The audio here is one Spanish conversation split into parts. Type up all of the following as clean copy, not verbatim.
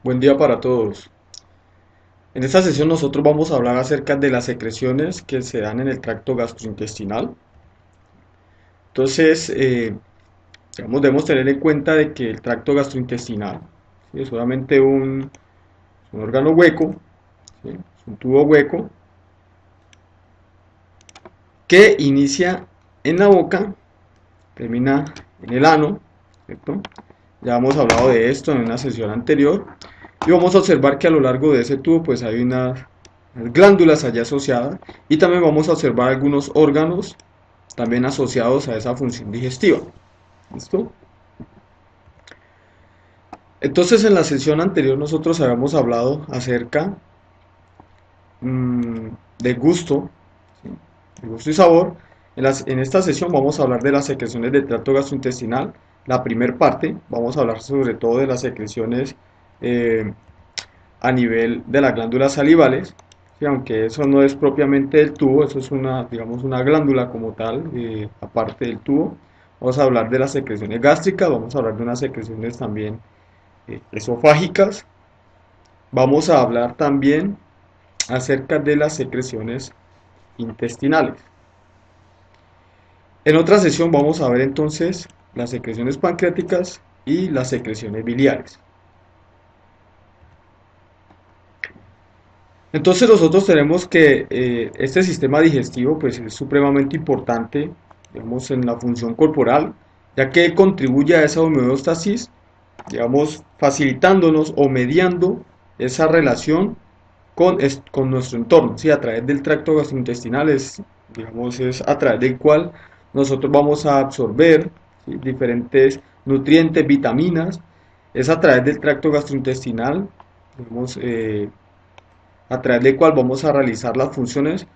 Buen día para todos. En esta sesión nosotros vamos a hablar acerca de las secreciones que se dan en el tracto gastrointestinal. Entonces, debemos tener en cuenta de que el tracto gastrointestinal, ¿sí?, es solamente un órgano hueco, ¿sí?, es un tubo hueco que inicia en la boca, termina en el ano, ¿cierto? Ya hemos hablado de esto en una sesión anterior y vamos a observar que a lo largo de ese tubo pues hay unas glándulas allá asociadas y también vamos a observar algunos órganos también asociados a esa función digestiva. ¿Listo? Entonces en la sesión anterior nosotros habíamos hablado acerca mmm, de gusto, ¿sí?, de gusto y sabor. En esta sesión vamos a hablar de las secreciones del tracto gastrointestinal. La primera parte vamos a hablar sobre todo de las secreciones eh, a nivel de las glándulas salivales, ¿sí?, aunque eso no es propiamente el tubo, eso es una, digamos, una glándula como tal, aparte del tubo. Vamos a hablar de las secreciones gástricas, vamos a hablar de unas secreciones también esofágicas. Vamos a hablar también acerca de las secreciones intestinales. En otra sesión vamos a ver entonces las secreciones pancreáticas y las secreciones biliares. Entonces nosotros tenemos que este sistema digestivo pues es supremamente importante, digamos, en la función corporal, ya que contribuye a esa homeostasis, digamos, facilitándonos o mediando esa relación con nuestro entorno, ¿sí? A través del tracto gastrointestinal es, digamos, es a través del cual nosotros vamos a absorber, ¿sí?, diferentes nutrientes, vitaminas, es a través del tracto gastrointestinal, digamos, a través del cual vamos a realizar las funciones,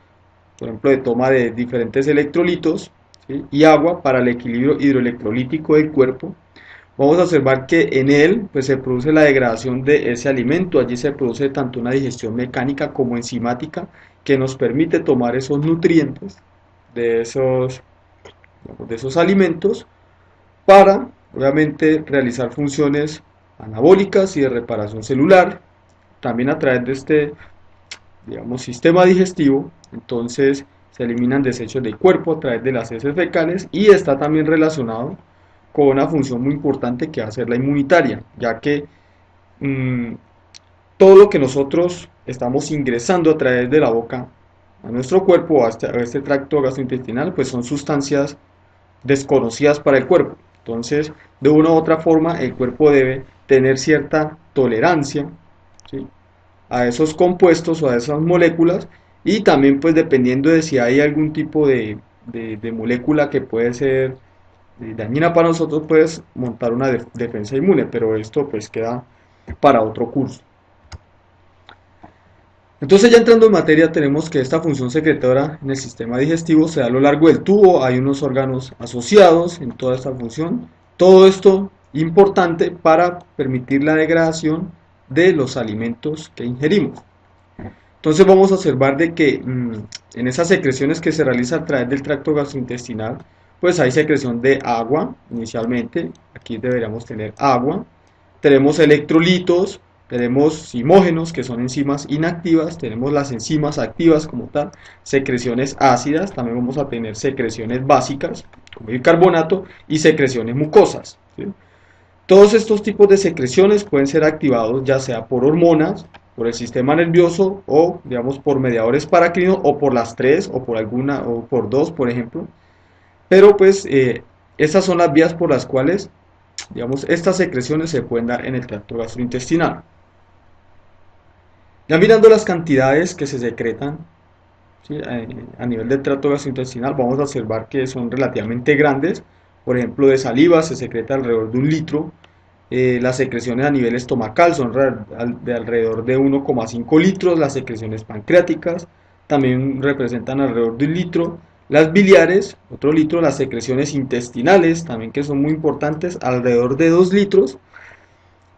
por ejemplo, de toma de diferentes electrolitos, ¿sí?, y agua para el equilibrio hidroelectrolítico del cuerpo. Vamos a observar que en él pues, se produce la degradación de ese alimento. Allí se produce tanto una digestión mecánica como enzimática que nos permite tomar esos nutrientes de esos alimentos para, obviamente, realizar funciones anabólicas y de reparación celular. También a través de este, digamos, sistema digestivo, entonces se eliminan desechos del cuerpo a través de las heces fecales y está también relacionado con una función muy importante que va a ser la inmunitaria, ya que mmm, todo lo que nosotros estamos ingresando a través de la boca a nuestro cuerpo, a este tracto gastrointestinal, pues son sustancias desconocidas para el cuerpo. Entonces, de una u otra forma, el cuerpo debe tener cierta tolerancia, ¿sí?, a esos compuestos o a esas moléculas y también pues dependiendo de si hay algún tipo de molécula que puede ser dañina para nosotros, puedes montar una defensa inmune, pero esto pues queda para otro curso. Entonces ya entrando en materia tenemos que esta función secretora en el sistema digestivo se da a lo largo del tubo, hay unos órganos asociados en toda esta función, todo esto importante para permitir la degradación de los alimentos que ingerimos. Entonces vamos a observar de que en esas secreciones que se realizan a través del tracto gastrointestinal, pues hay secreción de agua inicialmente, aquí deberíamos tener agua, tenemos electrolitos, tenemos simógenos que son enzimas inactivas, tenemos las enzimas activas como tal, secreciones ácidas, también vamos a tener secreciones básicas como el carbonato y secreciones mucosas, ¿sí? Todos estos tipos de secreciones pueden ser activados ya sea por hormonas, por el sistema nervioso o digamos por mediadores paracrinos o por las tres o por alguna o por dos por ejemplo, pero pues estas son las vías por las cuales digamos estas secreciones se pueden dar en el tracto gastrointestinal. Ya mirando las cantidades que se secretan, ¿sí?, a nivel del tracto gastrointestinal vamos a observar que son relativamente grandes. Por ejemplo, de saliva se secreta alrededor de 1 litro. Las secreciones a nivel estomacal son de alrededor de 1,5 litros. Las secreciones pancreáticas también representan alrededor de 1 litro. Las biliares, otro litro. Las secreciones intestinales, también que son muy importantes, alrededor de 2 litros.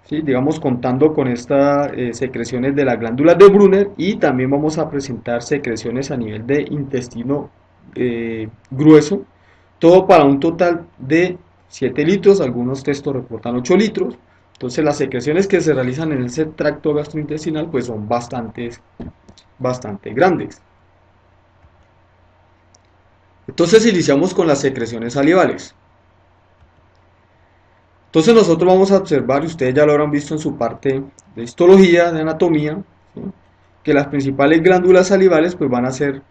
¿Sí? Digamos contando con estas secreciones de las glándulas de Brunner, y también vamos a presentar secreciones a nivel de intestino grueso, todo para un total de 7 litros, algunos textos reportan 8 litros, Entonces las secreciones que se realizan en ese tracto gastrointestinal pues son bastante grandes. Entonces iniciamos con las secreciones salivales. Entonces nosotros vamos a observar, y ustedes ya lo habrán visto en su parte de histología, de anatomía, ¿sí? Que las principales glándulas salivales pues van a ser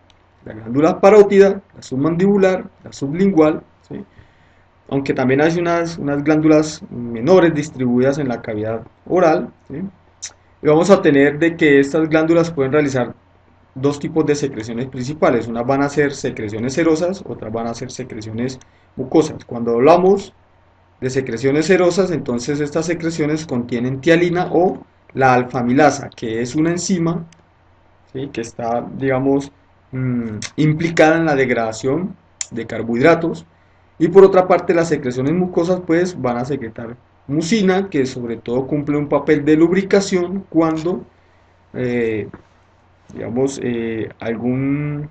la glándula parótida, la submandibular, la sublingual, ¿sí? Aunque también hay unas glándulas menores distribuidas en la cavidad oral, ¿sí? Y vamos a tener de que estas glándulas pueden realizar dos tipos de secreciones principales. Unas van a ser secreciones serosas, otras van a ser secreciones mucosas. Cuando hablamos de secreciones serosas, entonces estas secreciones contienen tialina o la alfamilasa, que es una enzima, ¿sí? Que está, digamos, implicada en la degradación de carbohidratos. Y por otra parte, las secreciones mucosas pues van a secretar mucina, que sobre todo cumple un papel de lubricación cuando, eh, digamos, algún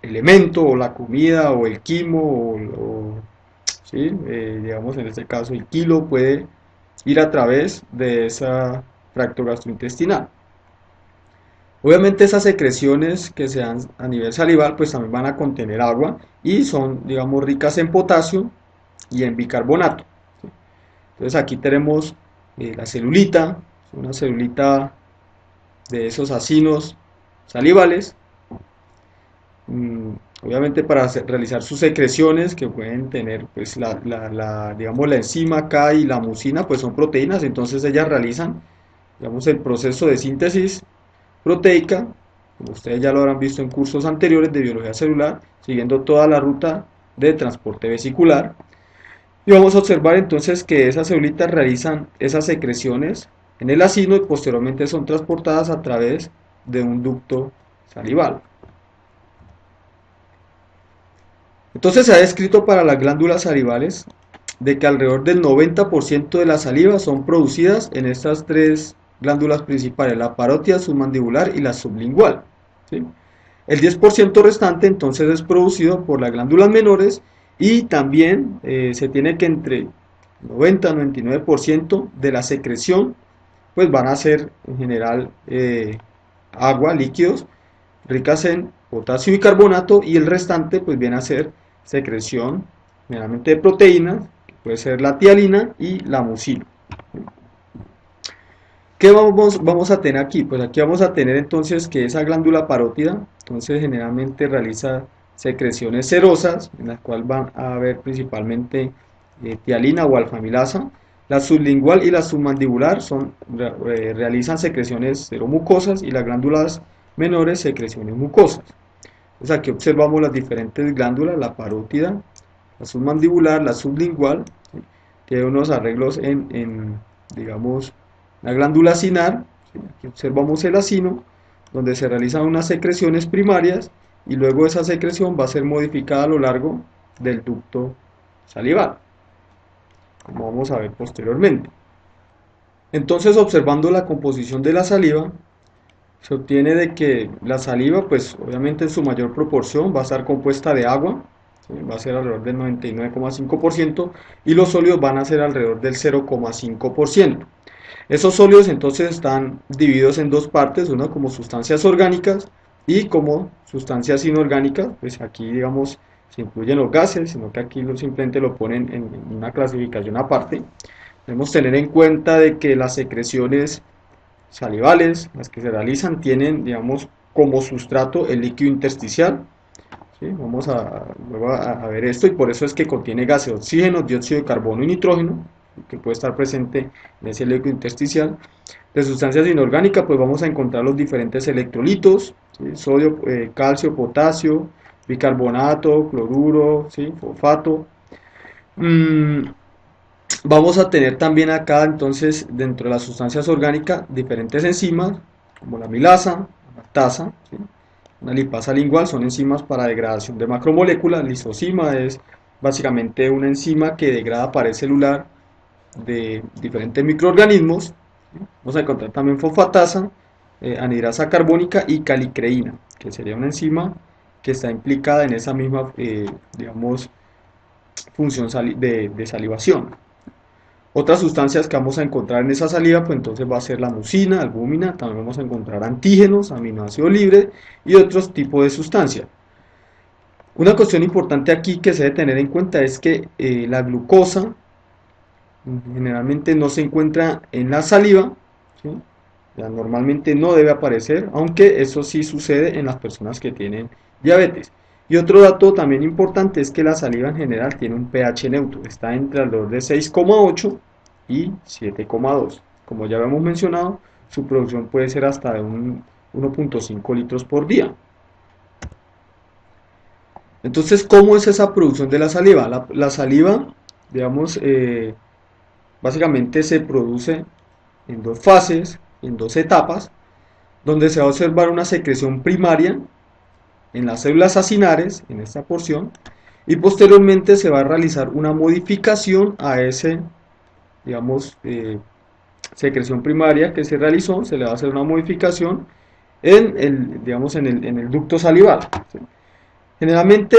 elemento o la comida o el quimo ¿sí? Digamos en este caso el kilo puede ir a través de ese tracto gastrointestinal. Obviamente esas secreciones que se dan a nivel salival pues también van a contener agua y son, digamos, ricas en potasio y en bicarbonato. ¿Sí? Entonces aquí tenemos la celulita, una celulita de esos acinos salivales. Mm, Obviamente para realizar sus secreciones que pueden tener pues digamos, la enzima K y la mucina pues son proteínas, entonces ellas realizan, digamos, el proceso de síntesis proteica, como ustedes ya lo habrán visto en cursos anteriores de biología celular, siguiendo toda la ruta de transporte vesicular. Y vamos a observar entonces que esas celulitas realizan esas secreciones en el acino y posteriormente son transportadas a través de un ducto salival. Entonces se ha descrito para las glándulas salivales de que alrededor del 90% de la saliva son producidas en estas tres glándulas principales, la parótida, submandibular y la sublingual, ¿sí? El 10% restante entonces es producido por las glándulas menores y también se tiene que entre 90 y 99% de la secreción pues van a ser en general agua, líquidos, ricas en potasio y carbonato, y el restante pues viene a ser secreción generalmente de proteínas, que puede ser la tialina y la mucina. ¿Qué vamos a tener aquí? Pues aquí vamos a tener entonces que esa glándula parótida, entonces generalmente realiza secreciones serosas, en las cuales van a haber principalmente tialina o alfamilasa. La sublingual y la submandibular realizan secreciones seromucosas y las glándulas menores secreciones mucosas. Entonces aquí observamos las diferentes glándulas, la parótida, la submandibular, la sublingual, ¿sí? Que hay unos arreglos digamos, la glándula acinar, ¿sí? Aquí observamos el acino, donde se realizan unas secreciones primarias y luego esa secreción va a ser modificada a lo largo del ducto salival, como vamos a ver posteriormente. Entonces, observando la composición de la saliva, se obtiene de que la saliva, pues obviamente en su mayor proporción va a estar compuesta de agua, ¿sí? Va a ser alrededor del 99,5% y los sólidos van a ser alrededor del 0,5%. Esos sólidos entonces están divididos en dos partes, una como sustancias orgánicas y como sustancias inorgánicas, pues aquí digamos se incluyen los gases, sino que aquí simplemente lo ponen en una clasificación aparte. Debemos tener en cuenta de que las secreciones salivales, las que se realizan, tienen, digamos, como sustrato el líquido intersticial. ¿Sí? Vamos luego a ver esto, y por eso es que contiene gases, oxígeno, dióxido de carbono y nitrógeno, que puede estar presente en ese líquido intersticial. De sustancias inorgánicas, pues vamos a encontrar los diferentes electrolitos, ¿sí? Sodio, calcio, potasio, bicarbonato, cloruro, ¿sí? Fosfato. Vamos a tener también acá entonces dentro de las sustancias orgánicas diferentes enzimas como la milasa, la lactasa, ¿sí? Una lipasa lingual son enzimas para degradación de macromoléculas. Lisozima es básicamente una enzima que degrada pared celular de diferentes microorganismos, ¿sí? Vamos a encontrar también fosfatasa, anhidrasa carbónica y calicreína, que sería una enzima que está implicada en esa misma, digamos, función de salivación. Otras sustancias que vamos a encontrar en esa saliva, pues entonces va a ser la mucina, albúmina, también vamos a encontrar antígenos, aminoácidos libres y otros tipos de sustancias. Una cuestión importante aquí que se debe tener en cuenta es que la glucosa generalmente no se encuentra en la saliva, ¿sí? Ya normalmente no debe aparecer, aunque eso sí sucede en las personas que tienen diabetes. Y otro dato también importante es que la saliva en general tiene un pH neutro, está entre alrededor de 6,8 y 7,2. Como ya habíamos mencionado, su producción puede ser hasta de 1,5 litros por día. Entonces, ¿cómo es esa producción de la saliva? La saliva, digamos, básicamente se produce en dos fases, en dos etapas, donde se va a observar una secreción primaria en las células acinares, en esta porción, y posteriormente se va a realizar una modificación a ese, digamos, secreción primaria que se realizó, se le va a hacer una modificación en el, digamos, en el ducto salival. ¿Sí? Generalmente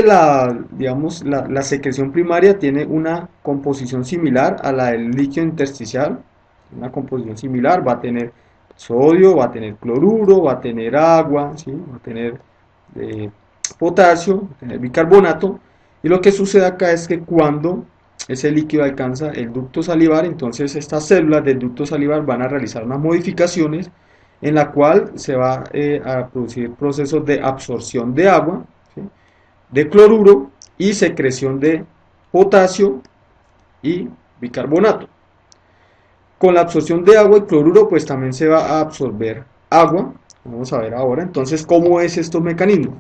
digamos, la secreción primaria tiene una composición similar a la del líquido intersticial, una composición similar, va a tener sodio, va a tener cloruro, va a tener agua, ¿sí? Va a tener eh, potasio, va a tener bicarbonato, y lo que sucede acá es que cuando ese líquido alcanza el ducto salivar, entonces estas células del ducto salivar van a realizar unas modificaciones en la cual se va a producir procesos de absorción de agua, ¿sí? De cloruro y secreción de potasio y bicarbonato. Con la absorción de agua y cloruro, pues también se va a absorber agua. Vamos a ver ahora, entonces, cómo es estos mecanismos.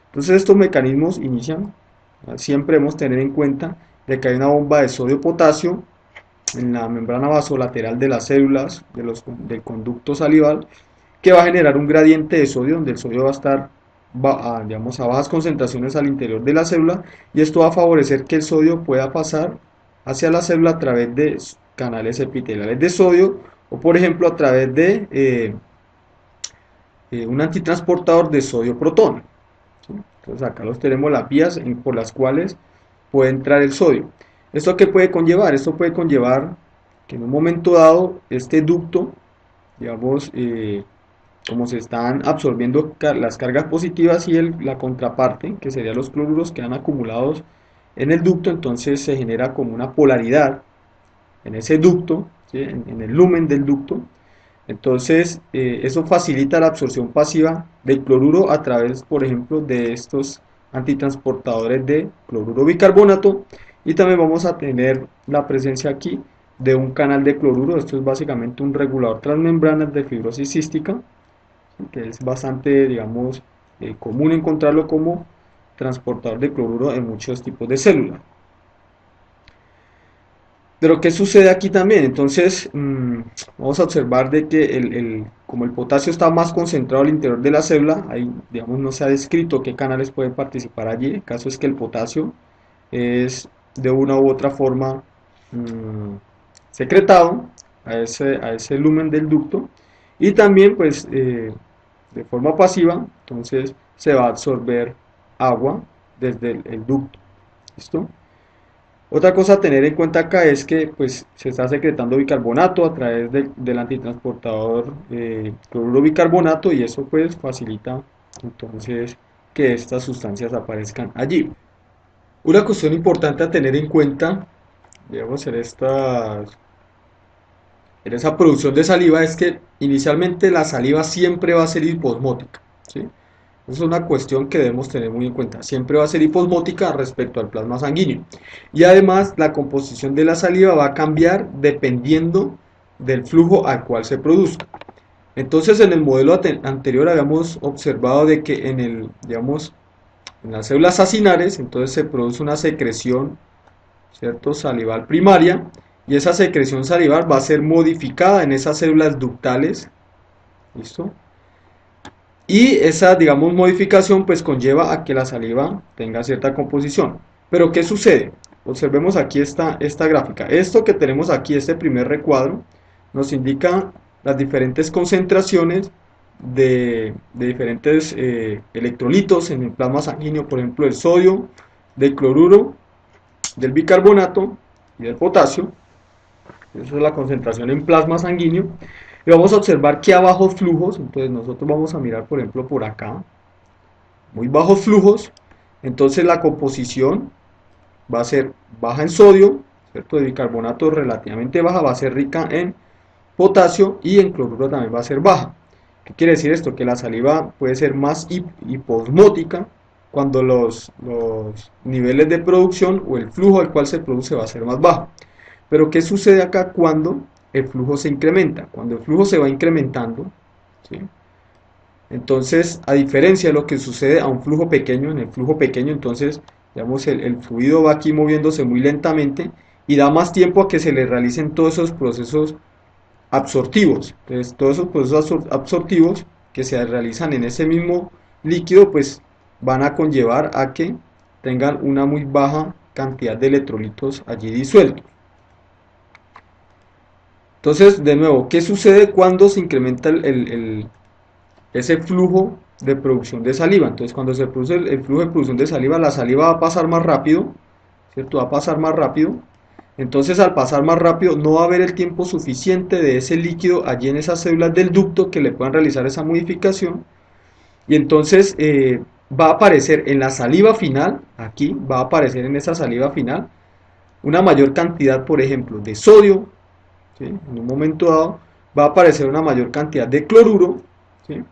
Entonces, estos mecanismos inician, siempre debemos tener en cuenta de que hay una bomba de sodio-potasio en la membrana vasolateral de las células del conducto salival, que va a generar un gradiente de sodio, donde el sodio va a estar digamos, a bajas concentraciones al interior de la célula, y esto va a favorecer que el sodio pueda pasar hacia la célula a través de canales epiteliales de sodio, o por ejemplo a través de un antitransportador de sodio-protón. ¿Sí? Entonces acá los tenemos las vías por las cuales puede entrar el sodio. ¿Esto qué puede conllevar? Esto puede conllevar que en un momento dado este ducto, digamos, como se están absorbiendo las cargas positivas y la contraparte, que serían los cloruros, quedan acumulados en el ducto, entonces se genera como una polaridad en ese ducto, ¿sí? En el lumen del ducto. Entonces, eso facilita la absorción pasiva del cloruro a través, por ejemplo, de estos antitransportadores de cloruro bicarbonato, y también vamos a tener la presencia aquí de un canal de cloruro. Esto es básicamente un regulador transmembranas de fibrosis cística, que es bastante, digamos, común encontrarlo como transportador de cloruro en muchos tipos de células. Pero ¿qué sucede aquí también? Entonces, vamos a observar de que como el potasio está más concentrado al interior de la célula, ahí, digamos, no se ha descrito qué canales pueden participar allí. El caso es que el potasio es de una u otra forma secretado a ese lumen del ducto, y también, pues, de forma pasiva, entonces se va a absorber agua desde el ducto. ¿Listo? Otra cosa a tener en cuenta acá es que, pues, se está secretando bicarbonato a través del antitransportador cloruro bicarbonato, y eso pues facilita entonces que estas sustancias aparezcan allí. Una cuestión importante a tener en cuenta, digamos, en esa producción de saliva es que inicialmente la saliva siempre va a ser hiposmótica, ¿sí? Es una cuestión que debemos tener muy en cuenta. Siempre va a ser hiposmótica respecto al plasma sanguíneo. Y además la composición de la saliva va a cambiar dependiendo del flujo al cual se produzca. Entonces, en el modelo anterior habíamos observado de que digamos, en las células acinares, entonces se produce una secreción, ¿cierto?, salival primaria, y esa secreción salival va a ser modificada en esas células ductales. ¿Listo? Y esa, digamos, modificación pues conlleva a que la saliva tenga cierta composición. Pero ¿qué sucede? Observemos aquí esta gráfica. Esto que tenemos aquí, este primer recuadro, nos indica las diferentes concentraciones de diferentes electrolitos en el plasma sanguíneo, por ejemplo, el sodio, del cloruro, del bicarbonato y del potasio. Esa es la concentración en plasma sanguíneo. Y vamos a observar que a bajos flujos, entonces nosotros vamos a mirar por ejemplo por acá, muy bajos flujos, entonces la composición va a ser baja en sodio, ¿cierto? De bicarbonato relativamente baja, va a ser rica en potasio y en cloruro también va a ser baja. ¿Qué quiere decir esto? Que la saliva puede ser más hiposmótica cuando los niveles de producción o el flujo al cual se produce va a ser más bajo. Pero ¿qué sucede acá cuando el flujo se incrementa? Cuando el flujo se va incrementando, ¿sí? Entonces, a diferencia de lo que sucede a un flujo pequeño, en el flujo pequeño, entonces, digamos, el fluido va aquí moviéndose muy lentamente y da más tiempo a que se le realicen todos esos procesos absortivos. Entonces, todos esos procesos absortivos que se realizan en ese mismo líquido, pues van a conllevar a que tengan una muy baja cantidad de electrolitos allí disueltos. Entonces, de nuevo, ¿qué sucede cuando se incrementa ese flujo de producción de saliva? Entonces, cuando se produce el flujo de producción de saliva, la saliva va a pasar más rápido, ¿cierto? Va a pasar más rápido. Entonces, al pasar más rápido, no va a haber el tiempo suficiente de ese líquido allí en esas células del ducto que le puedan realizar esa modificación. Y entonces va a aparecer en la saliva final, aquí va a aparecer en esa saliva final, una mayor cantidad, por ejemplo, de sodio, ¿sí? En un momento dado va a aparecer una mayor cantidad de cloruro, ¿sí?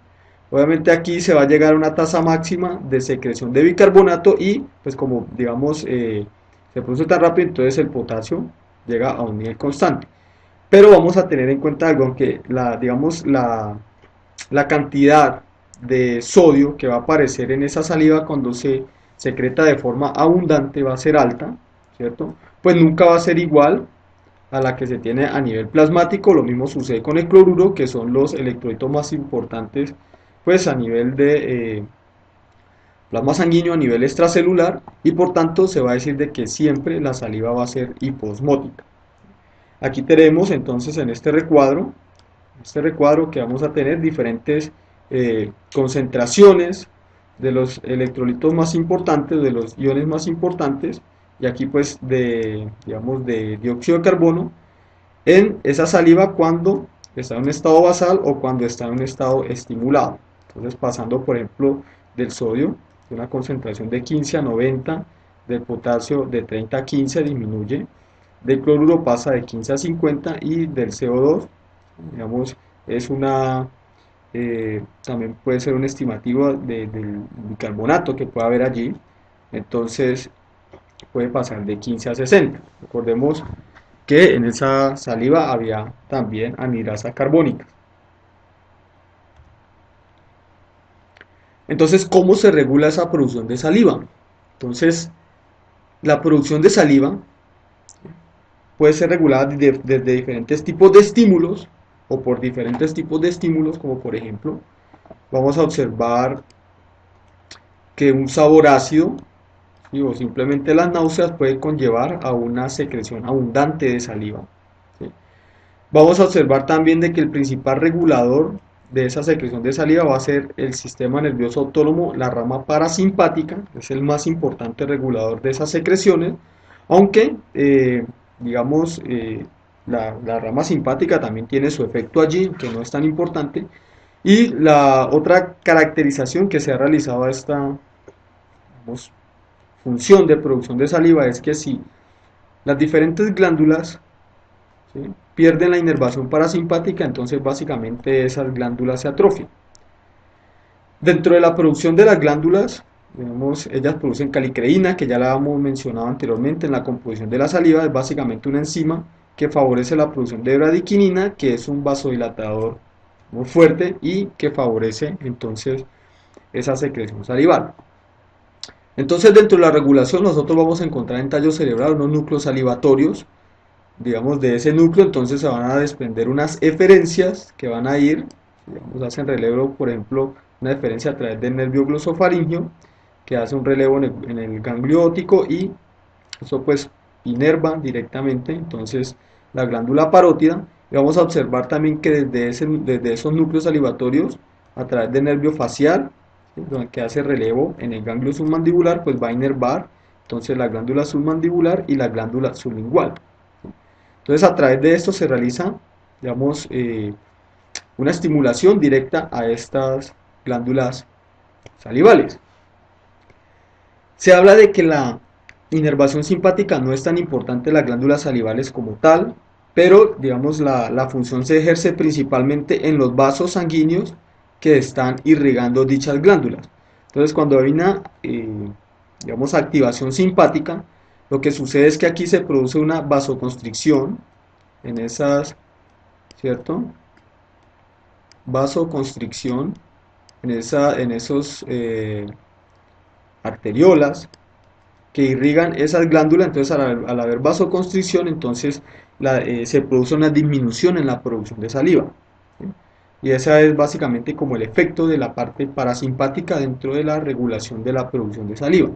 Obviamente aquí se va a llegar a una tasa máxima de secreción de bicarbonato y pues como digamos se produce tan rápido, entonces el potasio llega a un nivel constante. Pero vamos a tener en cuenta algo, aunque digamos, la cantidad de sodio que va a aparecer en esa saliva cuando se secreta de forma abundante va a ser alta, ¿cierto? Pues nunca va a ser igual a la que se tiene a nivel plasmático. Lo mismo sucede con el cloruro, que son los electrolitos más importantes pues a nivel de plasma sanguíneo, a nivel extracelular, y por tanto se va a decir de que siempre la saliva va a ser hiposmótica. Aquí tenemos entonces en este recuadro que vamos a tener diferentes concentraciones de los electrolitos más importantes, de los iones más importantes, y aquí pues digamos, de dióxido de carbono, en esa saliva cuando está en un estado basal o cuando está en un estado estimulado. Entonces pasando por ejemplo del sodio, de una concentración de 15 a 90, del potasio de 30 a 15 disminuye, del cloruro pasa de 15 a 50 y del CO2, digamos, es también puede ser un estimativo del bicarbonato que puede haber allí, entonces puede pasar de 15 a 60. Recordemos que en esa saliva había también anhidrasa carbónica. Entonces, ¿cómo se regula esa producción de saliva? Entonces, la producción de saliva puede ser regulada desde diferentes tipos de estímulos o por diferentes tipos de estímulos, como por ejemplo, vamos a observar que un sabor ácido, ¿sí? O simplemente las náuseas puede conllevar a una secreción abundante de saliva, ¿sí? Vamos a observar también de que el principal regulador de esa secreción de saliva va a ser el sistema nervioso autónomo, la rama parasimpática, es el más importante regulador de esas secreciones, aunque digamos la rama simpática también tiene su efecto allí, que no es tan importante. Y la otra caracterización que se ha realizado a esta, digamos, función de producción de saliva es que si las diferentes glándulas, ¿sí?, pierden la inervación parasimpática, entonces básicamente esas glándulas se atrofian. Dentro de la producción de las glándulas, digamos, ellas producen calicreína, que ya la hemos mencionado anteriormente en la composición de la saliva, es básicamente una enzima que favorece la producción de bradiquinina, que es un vasodilatador muy fuerte y que favorece entonces esa secreción salival. Entonces dentro de la regulación nosotros vamos a encontrar en tallo cerebral unos núcleos salivatorios, digamos de ese núcleo entonces se van a desprender unas eferencias que van a ir, digamos, hacen relevo, por ejemplo, una eferencia a través del nervio glosofaringeo que hace un relevo en el ganglio óptico y eso pues inerva directamente entonces la glándula parótida, y vamos a observar también que desde esos núcleos salivatorios a través del nervio facial, ¿sí?, que hace relevo en el ganglio submandibular, pues va a inervar entonces la glándula submandibular y la glándula sublingual. Entonces a través de esto se realiza, digamos, una estimulación directa a estas glándulas salivales. Se habla de que la inervación simpática no es tan importante en las glándulas salivales como tal, pero digamos la función se ejerce principalmente en los vasos sanguíneos que están irrigando dichas glándulas. Entonces cuando hay una digamos, activación simpática, lo que sucede es que aquí se produce una vasoconstricción en esas, ¿cierto? Vasoconstricción en esos arteriolas que irrigan esas glándulas. Entonces al haber vasoconstricción, entonces se produce una disminución en la producción de saliva, ¿sí? Y ese es básicamente como el efecto de la parte parasimpática dentro de la regulación de la producción de saliva.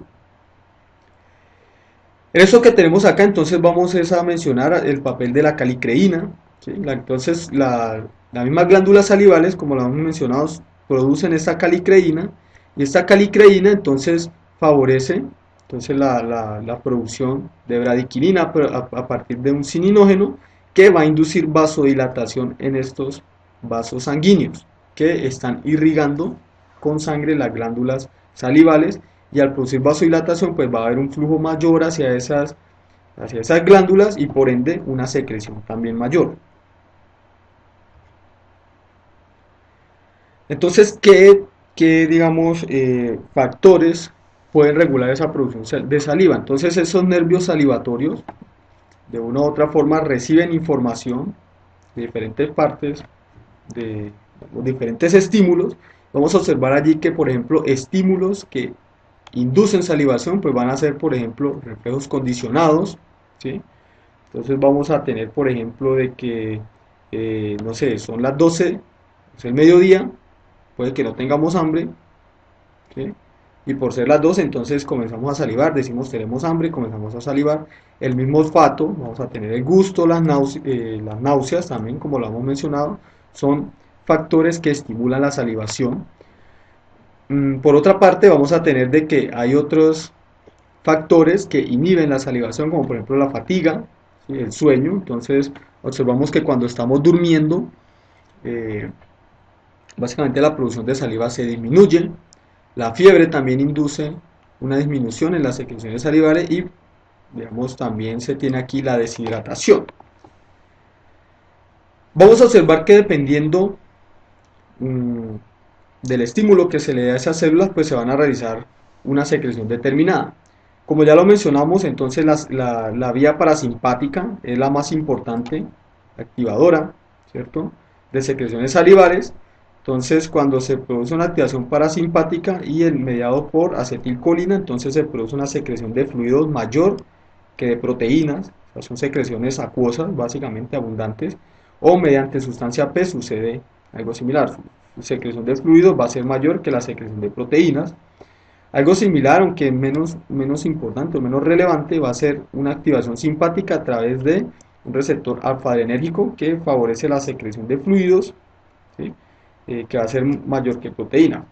Eso que tenemos acá, entonces vamos a mencionar el papel de la calicreína, ¿sí? Entonces las mismas glándulas salivales, como lo hemos mencionado, producen esta calicreína, y esta calicreína entonces favorece entonces la producción de bradiquinina a partir de un cininógeno que va a inducir vasodilatación en estos vasos sanguíneos que están irrigando con sangre las glándulas salivales, y al producir vasodilatación pues va a haber un flujo mayor hacia esas glándulas y por ende una secreción también mayor. Entonces, ¿qué digamos, factores pueden regular esa producción de saliva? Entonces esos nervios salivatorios de una u otra forma reciben información de diferentes partes, de diferentes estímulos. Vamos a observar allí que, por ejemplo, estímulos que inducen salivación, pues van a ser, por ejemplo, reflejos condicionados, ¿sí? Entonces vamos a tener, por ejemplo, de que, no sé, son las 12, es el mediodía, puede que no tengamos hambre, ¿sí? Y por ser las 12, entonces comenzamos a salivar, decimos tenemos hambre, comenzamos a salivar. El mismo olfato, vamos a tener el gusto, las náuseas también, como lo hemos mencionado, son factores que estimulan la salivación. Por otra parte, vamos a tener de que hay otros factores que inhiben la salivación, como por ejemplo la fatiga, ¿sí? El sueño. Entonces observamos que cuando estamos durmiendo, eh, básicamente la producción de saliva se disminuye. La fiebre también induce una disminución en las secreciones salivales y, digamos, también se tiene aquí la deshidratación. Vamos a observar que dependiendo del estímulo que se le dé a esas células, pues se van a realizar una secreción determinada. Como ya lo mencionamos, entonces la vía parasimpática es la más importante activadora, ¿cierto?, de secreciones salivales. Entonces, cuando se produce una activación parasimpática y el mediado por acetilcolina, entonces se produce una secreción de fluidos mayor que de proteínas. O sea, son secreciones acuosas, básicamente abundantes, o mediante sustancia P sucede algo similar. Su secreción de fluidos va a ser mayor que la secreción de proteínas. Algo similar, aunque menos importante o menos relevante, va a ser una activación simpática a través de un receptor alfa-adrenérgico que favorece la secreción de fluidos, ¿sí?, que va a ser mayor que proteína.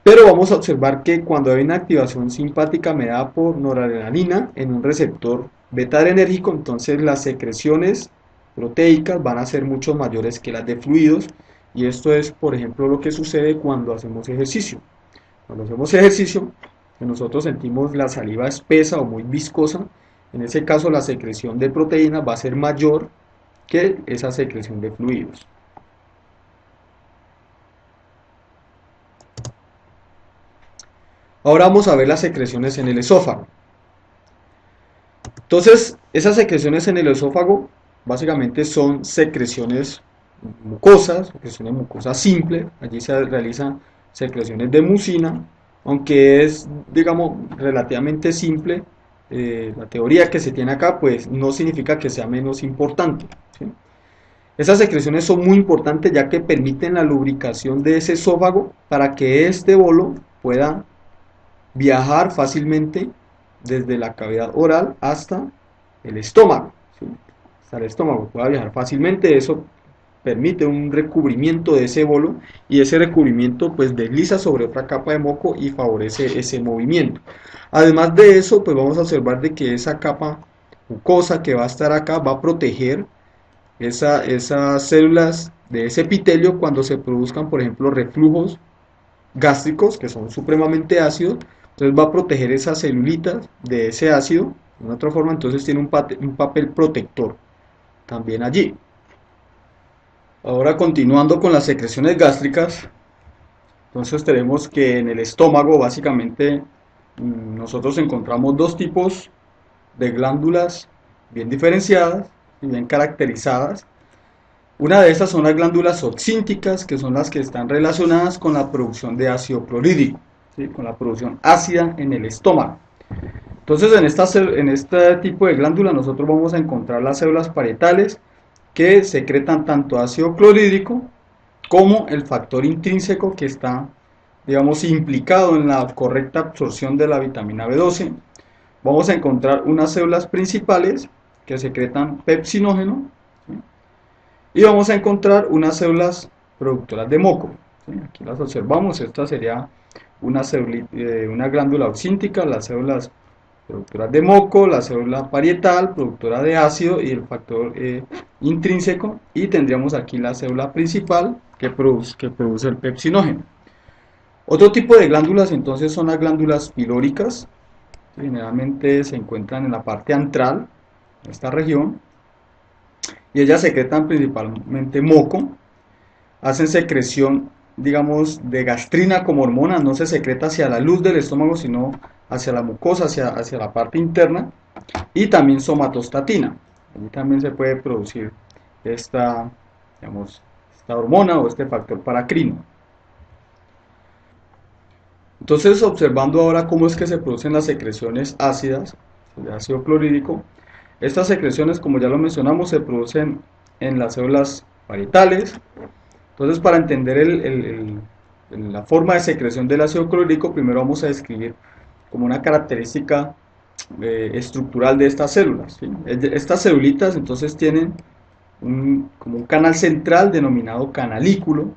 Pero vamos a observar que cuando hay una activación simpática mediada por noradrenalina en un receptor beta-adrenérgico, entonces las secreciones proteicas van a ser mucho mayores que las de fluidos, y esto es, por ejemplo, lo que sucede cuando hacemos ejercicio. Cuando hacemos ejercicio, nosotros sentimos la saliva espesa o muy viscosa. En ese caso, la secreción de proteínas va a ser mayor que esa secreción de fluidos. Ahora vamos a ver las secreciones en el esófago. Entonces, esas secreciones en el esófago básicamente son secreciones mucosas simples. Allí se realizan secreciones de mucina, aunque es, digamos, relativamente simple. La teoría que se tiene acá, pues no significa que sea menos importante, ¿sí? Esas secreciones son muy importantes ya que permiten la lubricación de ese esófago para que este bolo pueda viajar fácilmente desde la cavidad oral hasta el estómago, ¿sí?, hasta el estómago, pueda viajar fácilmente. Eso permite un recubrimiento de ese bolo, y ese recubrimiento pues desliza sobre otra capa de moco y favorece ese movimiento. Además de eso, pues vamos a observar de que esa capa mucosa que va a estar acá va a proteger esas células de ese epitelio cuando se produzcan, por ejemplo, reflujos gástricos que son supremamente ácidos. Entonces va a proteger esas celulitas de ese ácido de otra forma, entonces tiene un papel protector también allí. Ahora continuando con las secreciones gástricas, entonces tenemos que en el estómago básicamente nosotros encontramos dos tipos de glándulas bien diferenciadas y bien caracterizadas. Una de estas son las glándulas oxínticas, que son las que están relacionadas con la producción de ácido clorhídrico, ¿sí? Con la producción ácida en el estómago. Entonces en este tipo de glándula nosotros vamos a encontrar las células parietales que secretan tanto ácido clorhídrico como el factor intrínseco que está, digamos, implicado en la correcta absorción de la vitamina B12. Vamos a encontrar unas células principales que secretan pepsinógeno, ¿sí? Y vamos a encontrar unas células productoras de moco, ¿sí? Aquí las observamos, esta sería una glándula oxíntica, las células productoras de moco, la célula parietal, productora de ácido y el factor intrínseco, y tendríamos aquí la célula principal que produce el pepsinógeno. Otro tipo de glándulas entonces son las glándulas pilóricas, que generalmente se encuentran en la parte antral, en esta región, y ellas secretan principalmente moco, hacen secreción, digamos, de gastrina como hormona, no se secreta hacia la luz del estómago, sino hacia la mucosa, hacia la parte interna, y también somatostatina. Allí también se puede producir esta, digamos, esta hormona o este factor paracrino. Entonces, observando ahora cómo es que se producen las secreciones ácidas de ácido clorhídrico, estas secreciones, como ya lo mencionamos, se producen en las células parietales. Entonces, para entender la forma de secreción del ácido clorhídrico, primero vamos a describir como una característica estructural de estas células, ¿sí? Estas celulitas entonces tienen como un canal central denominado canalículo.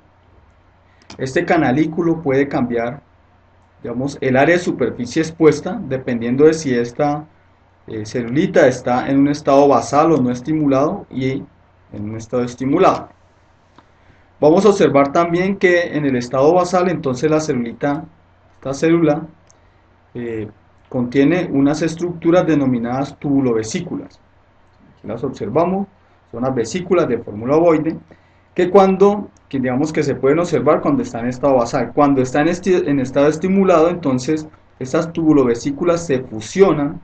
Este canalículo puede cambiar, digamos, el área de superficie expuesta dependiendo de si esta celulita está en un estado basal o no estimulado y en un estado estimulado. Vamos a observar también que en el estado basal entonces esta célula contiene unas estructuras denominadas tubulovesículas. Aquí las observamos, son las vesículas de fórmula ovoide que digamos que se pueden observar cuando está en estado basal. Cuando está en estado estimulado, entonces estas tubulovesículas se fusionan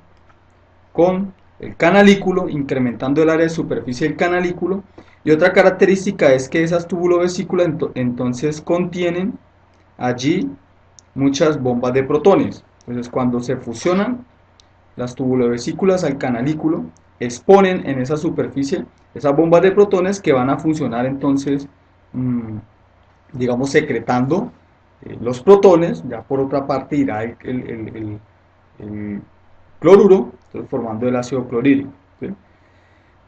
con el canalículo, incrementando el área de superficie del canalículo. Y otra característica es que esas tubulovesículas entonces contienen allí muchas bombas de protones. Entonces, cuando se fusionan las tubulovesículas al canalículo, exponen en esa superficie esas bombas de protones que van a funcionar entonces, digamos, secretando los protones. Ya por otra parte irá el cloruro, entonces formando el ácido clorhídrico, ¿sí?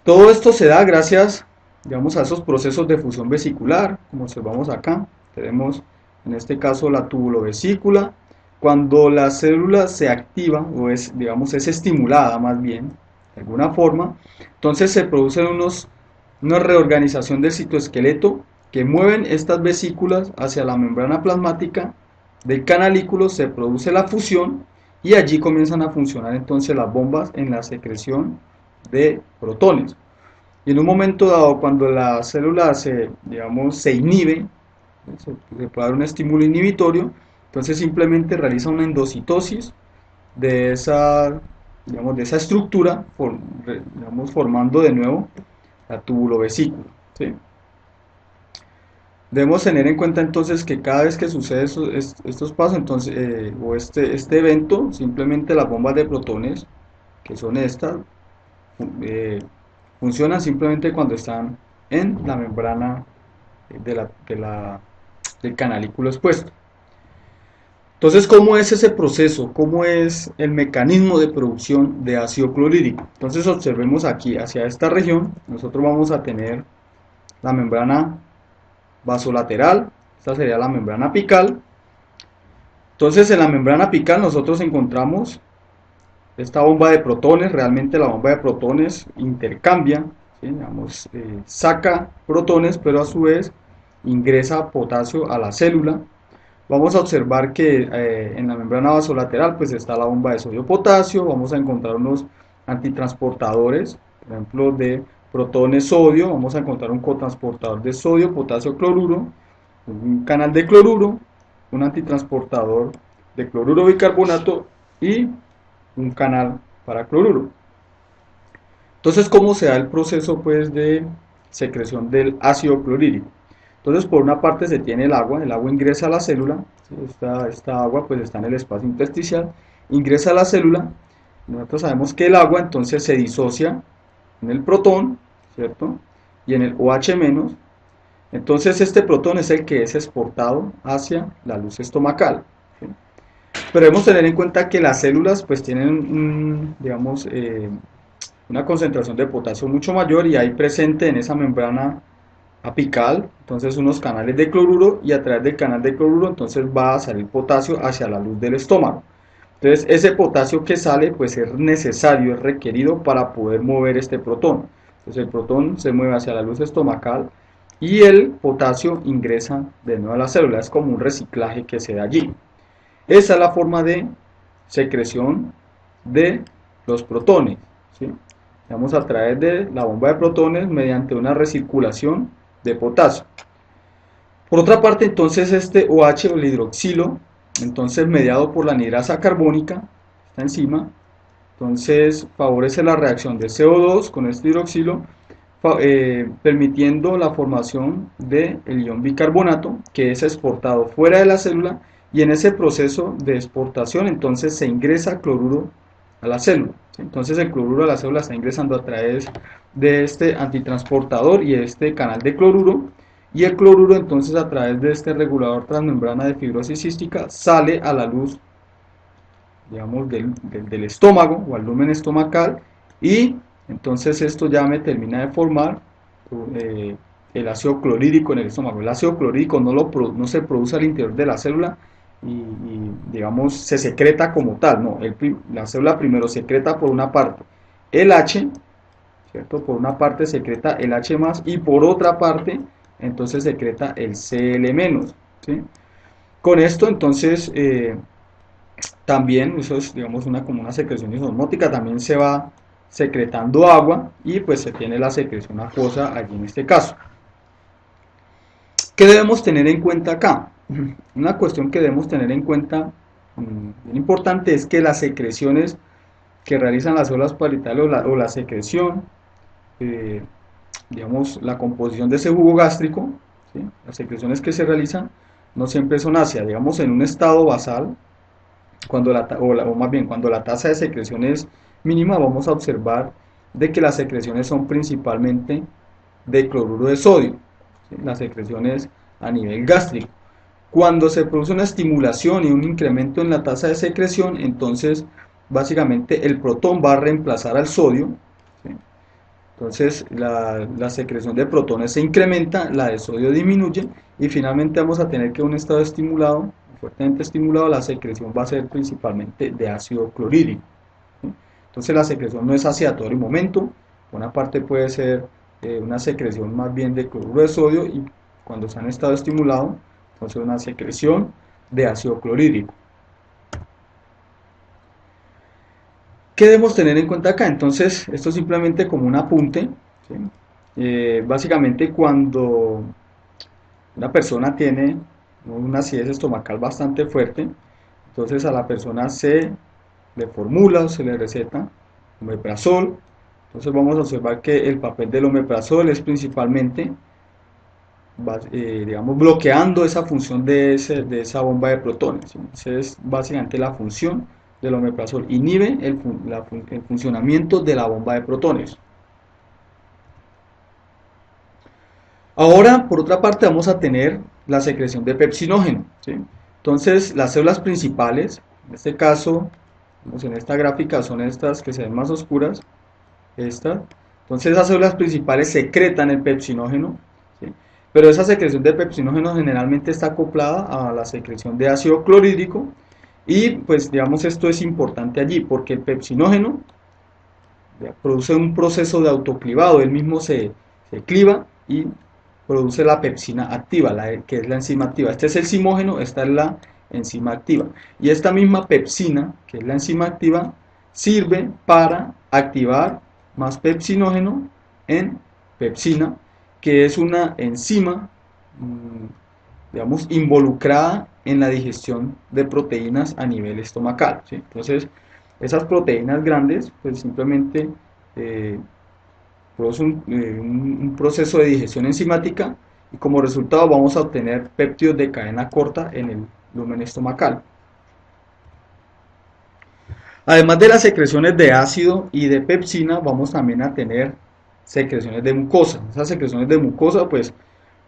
Todo esto se da gracias, digamos, a esos procesos de fusión vesicular, como observamos acá. Tenemos en este caso la tubulovesícula. Cuando la célula se activa o digamos, es estimulada más bien, de alguna forma, entonces se producen una reorganización del citoesqueleto que mueven estas vesículas hacia la membrana plasmática del canalículo, se produce la fusión y allí comienzan a funcionar entonces las bombas en la secreción de protones. Y en un momento dado, cuando la célula digamos, se inhibe, se puede dar un estímulo inhibitorio, entonces simplemente realiza una endocitosis de digamos, de esa estructura, digamos, formando de nuevo la tubulovesícula, ¿sí? Debemos tener en cuenta entonces que cada vez que sucede estos pasos, entonces, o este evento, simplemente las bombas de protones, que son estas, funcionan simplemente cuando están en la membrana del canalículo expuesto. Entonces, ¿cómo es ese proceso? ¿Cómo es el mecanismo de producción de ácido clorhídrico? Entonces, observemos aquí, hacia esta región, nosotros vamos a tener la membrana vasolateral, esta sería la membrana apical. Entonces, en la membrana apical nosotros encontramos esta bomba de protones, realmente la bomba de protones intercambia, ¿sí? Digamos, saca protones, pero a su vez ingresa potasio a la célula. Vamos a observar que en la membrana vasolateral pues está la bomba de sodio-potasio, vamos a encontrar unos antitransportadores, por ejemplo de protones-sodio, vamos a encontrar un cotransportador de sodio-potasio-cloruro, un canal de cloruro, un antitransportador de cloruro bicarbonato y un canal para cloruro. Entonces, ¿cómo se da el proceso pues de secreción del ácido clorhídrico? Entonces, por una parte se tiene el agua ingresa a la célula, ¿sí? Esta agua pues está en el espacio intersticial, ingresa a la célula, nosotros sabemos que el agua entonces se disocia en el protón, ¿cierto? Y en el OH-, entonces este protón es el que es exportado hacia la luz estomacal, ¿sí? Pero debemos tener en cuenta que las células pues tienen, digamos, una concentración de potasio mucho mayor y hay presente en esa membrana apical, entonces unos canales de cloruro y a través del canal de cloruro entonces va a salir potasio hacia la luz del estómago. Entonces ese potasio que sale pues es necesario, es requerido para poder mover este protón. Entonces el protón se mueve hacia la luz estomacal y el potasio ingresa de nuevo a la célula, es como un reciclaje que se da allí. Esa es la forma de secreción de los protones, ¿sí? Vamos a través de la bomba de protones mediante una recirculación de potasio. Por otra parte, entonces este OH o el hidroxilo, entonces mediado por la anhidrasa carbónica, esta enzima, entonces favorece la reacción de CO2 con este hidroxilo, permitiendo la formación del ion bicarbonato, que es exportado fuera de la célula, y en ese proceso de exportación entonces se ingresa cloruro a la célula. Entonces el cloruro a la célula está ingresando a través de este antitransportador y este canal de cloruro, y el cloruro entonces a través de este regulador transmembrana de fibrosis cística sale a la luz, digamos, del estómago o al lumen estomacal, y entonces esto ya me termina de formar el ácido clorhídrico en el estómago. El ácido clorhídrico no se produce al interior de la célula digamos, se secreta como tal, no, la célula primero secreta por una parte el H, ¿cierto? Por una parte secreta el H+, y por otra parte entonces secreta el Cl-, ¿sí? Con esto entonces también, eso es digamos como una secreción isosmótica, también se va secretando agua y pues se tiene la secreción acuosa allí en este caso. ¿Qué debemos tener en cuenta acá? Una cuestión que debemos tener en cuenta bien importante es que las secreciones que realizan las células parietales o la secreción, digamos, la composición de ese jugo gástrico, ¿sí? Las secreciones que se realizan no siempre son ácidas, digamos en un estado basal, o más bien cuando la tasa de secreción es mínima, vamos a observar de que las secreciones son principalmente de cloruro de sodio, ¿sí? Las secreciones a nivel gástrico. Cuando se produce una estimulación y un incremento en la tasa de secreción, entonces básicamente el protón va a reemplazar al sodio, ¿sí? Entonces la secreción de protones se incrementa, la de sodio disminuye y finalmente vamos a tener que un estado estimulado, fuertemente estimulado, la secreción va a ser principalmente de ácido clorhídrico, ¿sí? Entonces la secreción no es ácida a todo el momento, una parte puede ser una secreción más bien de cloruro de sodio y cuando se han estado estimulado, entonces una secreción de ácido clorhídrico. ¿Qué debemos tener en cuenta acá? Entonces, esto es simplemente como un apunte, ¿sí? Básicamente cuando una persona tiene una acidez estomacal bastante fuerte, entonces a la persona se le formula o se le receta omeprazol. Entonces vamos a observar que el papel del omeprazol es principalmente digamos, bloqueando esa función de esa bomba de protones, ¿sí? Esa es básicamente la función del omeprazol, inhibe el funcionamiento de la bomba de protones. Ahora, por otra parte, vamos a tener la secreción de pepsinógeno, ¿sí? Entonces, las células principales, en este caso, en esta gráfica son estas que se ven más oscuras, estas. Entonces, esas células principales secretan el pepsinógeno, ¿sí? Pero esa secreción de pepsinógeno generalmente está acoplada a la secreción de ácido clorhídrico Y pues digamos esto es importante allí porque el pepsinógeno produce un proceso de autoclivado, él mismo se cliva y produce la pepsina activa, que es la enzima activa. Este es el zimógeno, esta es la enzima activa. Y esta misma pepsina, que es la enzima activa, sirve para activar más pepsinógeno en pepsina, que es una enzima, digamos, involucrada en la digestión de proteínas a nivel estomacal, ¿sí? Entonces, esas proteínas grandes, pues simplemente eh, produce un proceso de digestión enzimática y como resultado vamos a obtener péptidos de cadena corta en el lumen estomacal. Además de las secreciones de ácido y de pepsina, vamos también a tener secreciones de mucosa. Esas secreciones de mucosa, pues,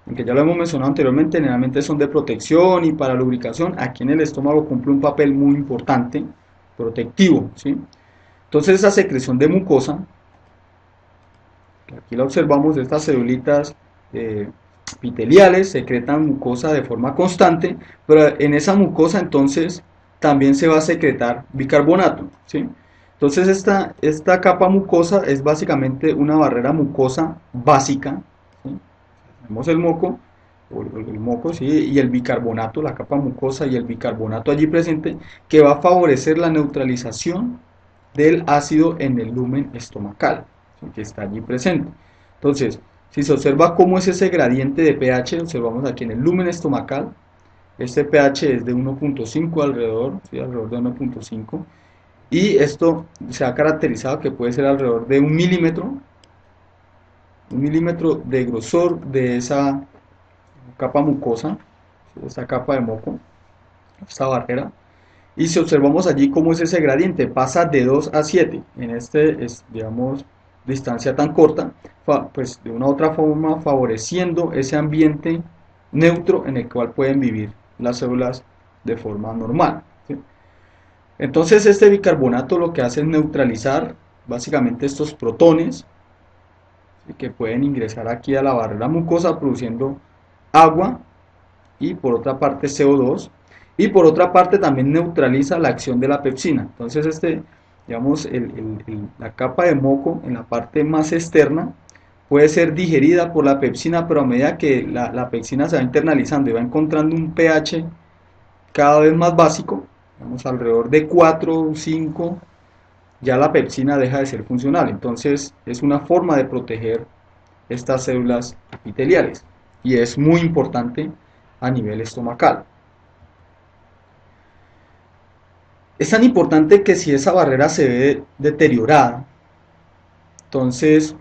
aunque ya lo hemos mencionado anteriormente, generalmente son de protección y para lubricación. Aquí en el estómago cumple un papel muy importante, protectivo, ¿sí? Entonces esa secreción de mucosa, aquí la observamos, estas celulitas epiteliales secretan mucosa de forma constante, pero en esa mucosa entonces también se va a secretar bicarbonato, ¿sí? Entonces esta capa mucosa es básicamente una barrera mucosa básica, ¿sí? Tenemos el moco, el moco, ¿sí? Y el bicarbonato, la capa mucosa y el bicarbonato allí presente, que va a favorecer la neutralización del ácido en el lumen estomacal, ¿sí? Que está allí presente. Entonces, si se observa cómo es ese gradiente de pH, observamos aquí en el lumen estomacal, este pH es de 1.5 alrededor, ¿sí? Alrededor de 1.5, y esto se ha caracterizado que puede ser alrededor de un milímetro de grosor de esa capa mucosa, esta capa de moco, esta barrera. Y si observamos allí cómo es ese gradiente, pasa de 2 a 7, en este, digamos, distancia tan corta, pues de una u otra forma favoreciendo ese ambiente neutro en el cual pueden vivir las células de forma normal, ¿sí? Entonces este bicarbonato lo que hace es neutralizar básicamente estos protones, ¿sí? Que pueden ingresar aquí a la barrera mucosa produciendo agua y por otra parte CO2 y por otra parte también neutraliza la acción de la pepsina. Entonces digamos, la capa de moco en la parte más externa puede ser digerida por la pepsina, pero a medida que la pepsina se va internalizando y va encontrando un pH cada vez más básico, digamos alrededor de 4 o 5, ya la pepsina deja de ser funcional. Entonces es una forma de proteger estas células epiteliales y es muy importante a nivel estomacal. Es tan importante que si esa barrera se ve deteriorada, entonces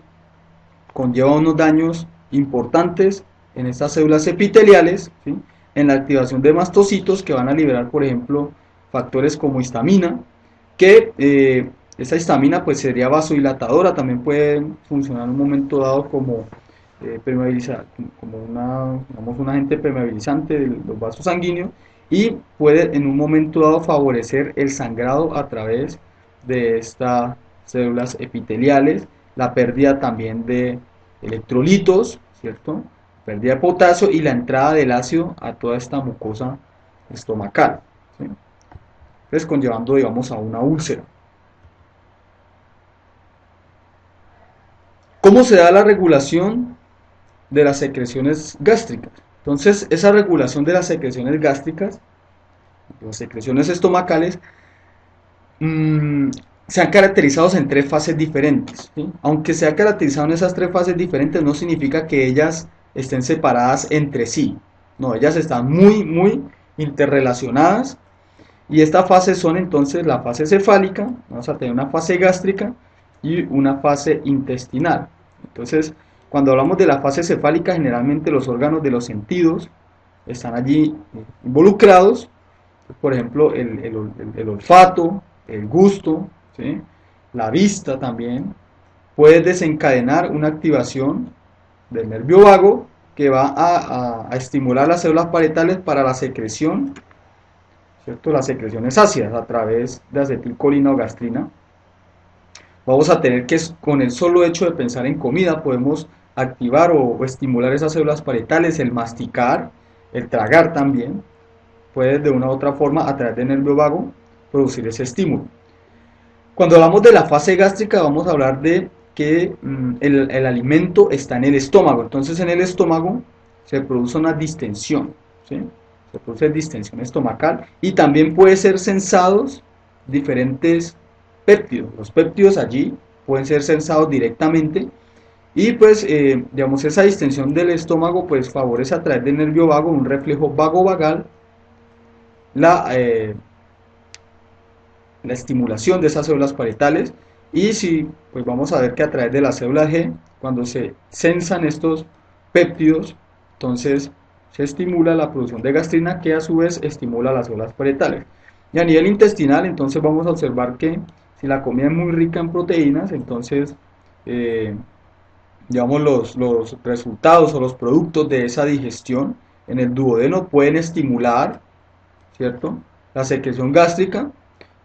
conlleva unos daños importantes en estas células epiteliales, ¿sí? En la activación de mastocitos que van a liberar, por ejemplo, factores como histamina, que esa histamina pues sería vasodilatadora, también puede funcionar en un momento dado como como digamos, un agente permeabilizante de los vasos sanguíneos y puede en un momento dado favorecer el sangrado a través de estas células epiteliales, la pérdida también de electrolitos, ¿cierto? Pérdida de potasio y la entrada del ácido a toda esta mucosa estomacal, ¿sí? Entonces conllevando, digamos, a una úlcera. ¿Cómo se da la regulación de las secreciones gástricas? Entonces, esa regulación de las secreciones gástricas, las secreciones estomacales, se han caracterizado en tres fases diferentes, ¿sí? Aunque se ha caracterizado en esas tres fases diferentes, no significa que ellas estén separadas entre sí. No, ellas están muy interrelacionadas. Y estas fases son entonces la fase cefálica, vamos a tener una fase gástrica y una fase intestinal. Entonces, cuando hablamos de la fase cefálica, generalmente los órganos de los sentidos están allí involucrados, por ejemplo, el olfato, el gusto, ¿sí? La vista también, puede desencadenar una activación del nervio vago que va a estimular las células parietales para la secreción, ¿cierto? Las secreciones ácidas a través de acetilcolina o gastrina. Vamos a tener que con el solo hecho de pensar en comida podemos activar o estimular esas células parietales, el masticar, el tragar también. puede de una u otra forma a través del nervio vago producir ese estímulo. Cuando hablamos de la fase gástrica vamos a hablar de que el alimento está en el estómago, entonces en el estómago se produce una distensión, ¿sí? Se produce distensión estomacal y también puede ser sensados diferentes péptidos. Los péptidos allí pueden ser sensados directamente y pues digamos esa distensión del estómago pues favorece a través del nervio vago un reflejo vago-vagal la, la estimulación de esas células parietales y si pues vamos a ver que a través de la célula G cuando se sensan estos péptidos entonces se estimula la producción de gastrina que a su vez estimula las células parietales y a nivel intestinal entonces vamos a observar que si la comida es muy rica en proteínas entonces digamos los resultados o los productos de esa digestión en el duodeno pueden estimular, ¿cierto?, la secreción gástrica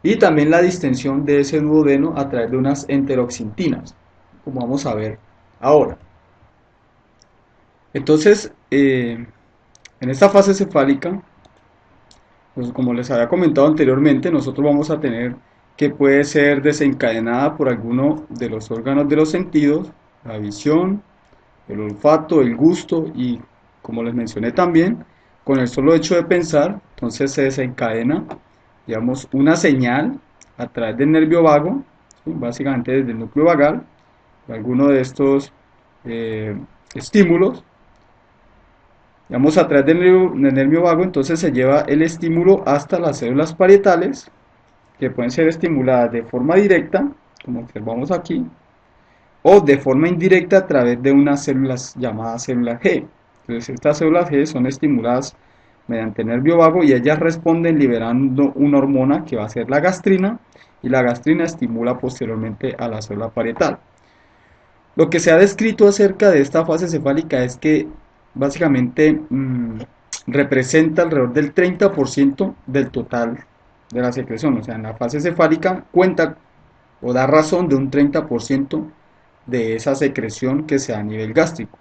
y también la distensión de ese duodeno a través de unas enteroxintinas, como vamos a ver ahora. Entonces, en esta fase cefálica, pues como les había comentado anteriormente, nosotros vamos a tener que puede ser desencadenada por alguno de los órganos de los sentidos, la visión, el olfato, el gusto y, como les mencioné también, con el solo hecho de pensar, entonces se desencadena, digamos, una señal a través del nervio vago, ¿sí?, básicamente desde el núcleo vagal, alguno de estos eh, estímulos, digamos, a través del nervio vago, entonces se lleva el estímulo hasta las células parietales, que pueden ser estimuladas de forma directa, como observamos aquí, o de forma indirecta a través de unas células llamadas células G. Entonces estas células G son estimuladas mediante el nervio vago y ellas responden liberando una hormona que va a ser la gastrina y la gastrina estimula posteriormente a la célula parietal. Lo que se ha descrito acerca de esta fase cefálica es que básicamente representa alrededor del 30% del total de la secreción, o sea, en la fase cefálica cuenta o da razón de un 30% de esa secreción que se da a nivel gástrico.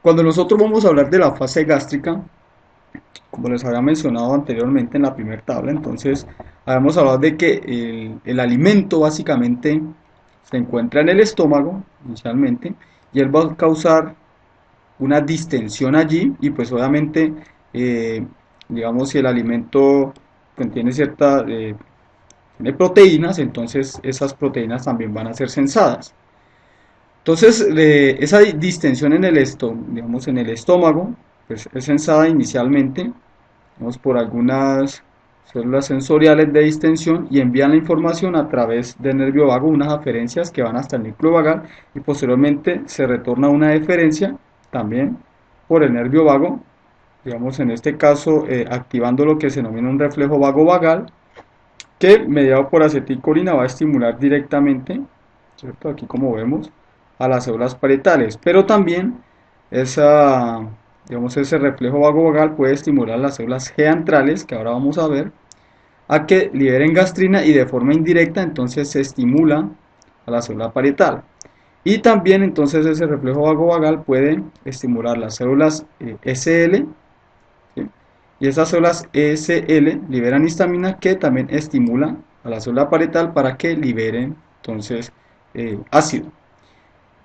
Cuando nosotros vamos a hablar de la fase gástrica, como les había mencionado anteriormente en la primera tabla, entonces habíamos hablado de que el alimento básicamente se encuentra en el estómago inicialmente y él va a causar una distensión allí y pues obviamente digamos si el alimento contiene tiene proteínas, entonces esas proteínas también van a ser sensadas. Entonces, esa distensión en digamos, en el estómago, pues es sensada inicialmente, digamos, por algunas células sensoriales de distensión y envían la información a través del nervio vago, unas aferencias que van hasta el núcleo vagal y posteriormente se retorna una deferencia también por el nervio vago, digamos en este caso activando lo que se denomina un reflejo vago-vagal que mediado por acetilcolina va a estimular directamente, ¿cierto?, aquí como vemos, a las células parietales, pero también digamos, ese reflejo vago-vagal puede estimular las células G antrales, que ahora vamos a ver, a que liberen gastrina y de forma indirecta entonces se estimula a la célula parietal. Y también entonces ese reflejo vago-vagal puede estimular las células SL, ¿sí?, y esas células SL liberan histamina que también estimula a la célula parietal para que liberen entonces ácido.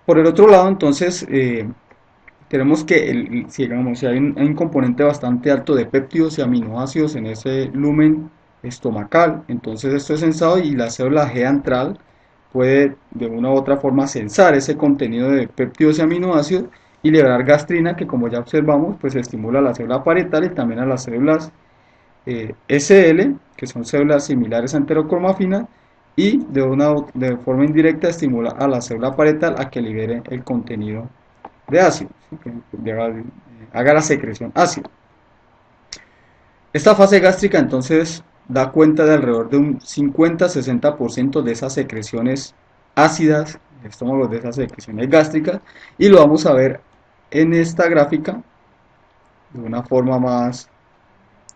Por el otro lado, entonces, tenemos que, digamos, si hay un componente bastante alto de péptidos y aminoácidos en ese lumen estomacal, entonces esto es sensado y la célula G antral puede de una u otra forma sensar ese contenido de péptidos y aminoácidos y liberar gastrina que, como ya observamos, pues estimula a la célula parietal y también a las células SL, que son células similares a enterocromafina, y de forma indirecta estimula a la célula parietal a que libere el contenido de ácido, ¿sí?, que haga la secreción ácida. Esta fase gástrica entonces da cuenta de alrededor de un 50-60% de esas secreciones ácidas, el estómago, de esas secreciones gástricas, y lo vamos a ver en esta gráfica de una forma más,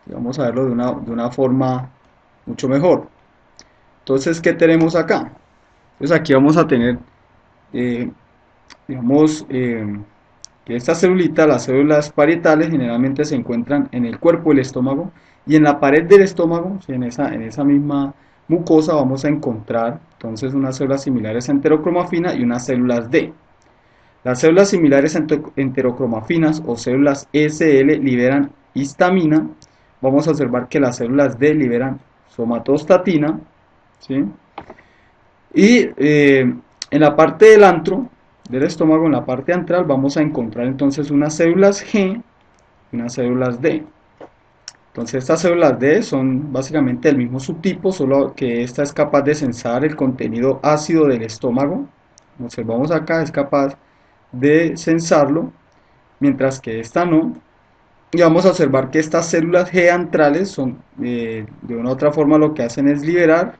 vamos a verlo de una forma mucho mejor. Entonces, ¿qué tenemos acá? Entonces aquí vamos a tener, digamos, que estas celulitas, las células parietales, generalmente se encuentran en el cuerpo del estómago y en la pared del estómago, en esa misma mucosa, vamos a encontrar entonces unas células similares a enterocromafina y unas células D. Las células similares a enterocromafinas o células SL liberan histamina. Vamos a observar que las células D liberan somatostatina, ¿sí? Y en la parte del antro del estómago, en la parte antral, vamos a encontrar entonces unas células G y unas células D. Entonces estas células D son básicamente del mismo subtipo, solo que esta es capaz de sensar el contenido ácido del estómago. Como observamos acá, es capaz de sensarlo, mientras que esta no. Y vamos a observar que estas células G antrales son, de una u otra forma, lo que hacen es liberar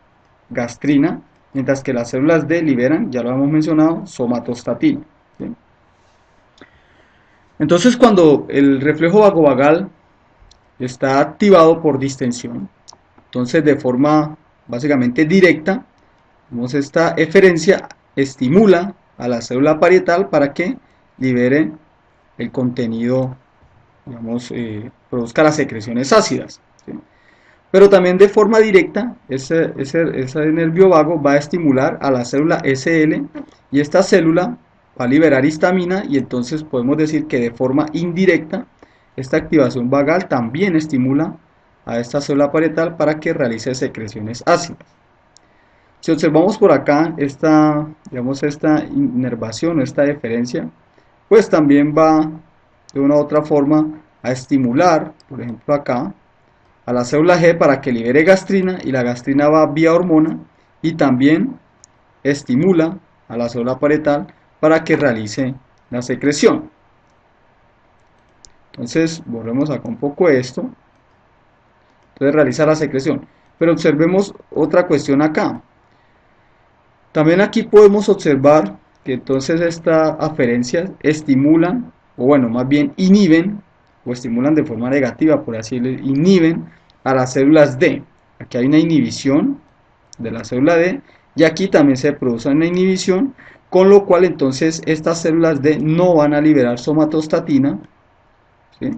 gastrina, mientras que las células D liberan, ya lo hemos mencionado, somatostatina. ¿Sí? Entonces, cuando el reflejo vagovagal está activado por distensión, entonces de forma básicamente directa, vemos esta eferencia estimula a la célula parietal para que libere el contenido, digamos, produzca las secreciones ácidas. ¿Sí? Pero también de forma directa, ese nervio vago va a estimular a la célula SL y esta célula va a liberar histamina y entonces podemos decir que de forma indirecta esta activación vagal también estimula a esta célula parietal para que realice secreciones ácidas. Si observamos por acá digamos, esta inervación o esta deferencia, pues también va de una u otra forma a estimular, por ejemplo acá, a la célula G para que libere gastrina y la gastrina va vía hormona y también estimula a la célula parietal para que realice la secreción. Entonces volvemos acá un poco esto. Entonces realiza la secreción. Pero observemos otra cuestión acá. También aquí podemos observar que entonces estas aferencias estimulan, o bueno, más bien inhiben, o estimulan de forma negativa, por así decirlo, inhiben a las células D. Aquí hay una inhibición de la célula D y aquí también se produce una inhibición, con lo cual entonces estas células D no van a liberar somatostatina, ¿sí?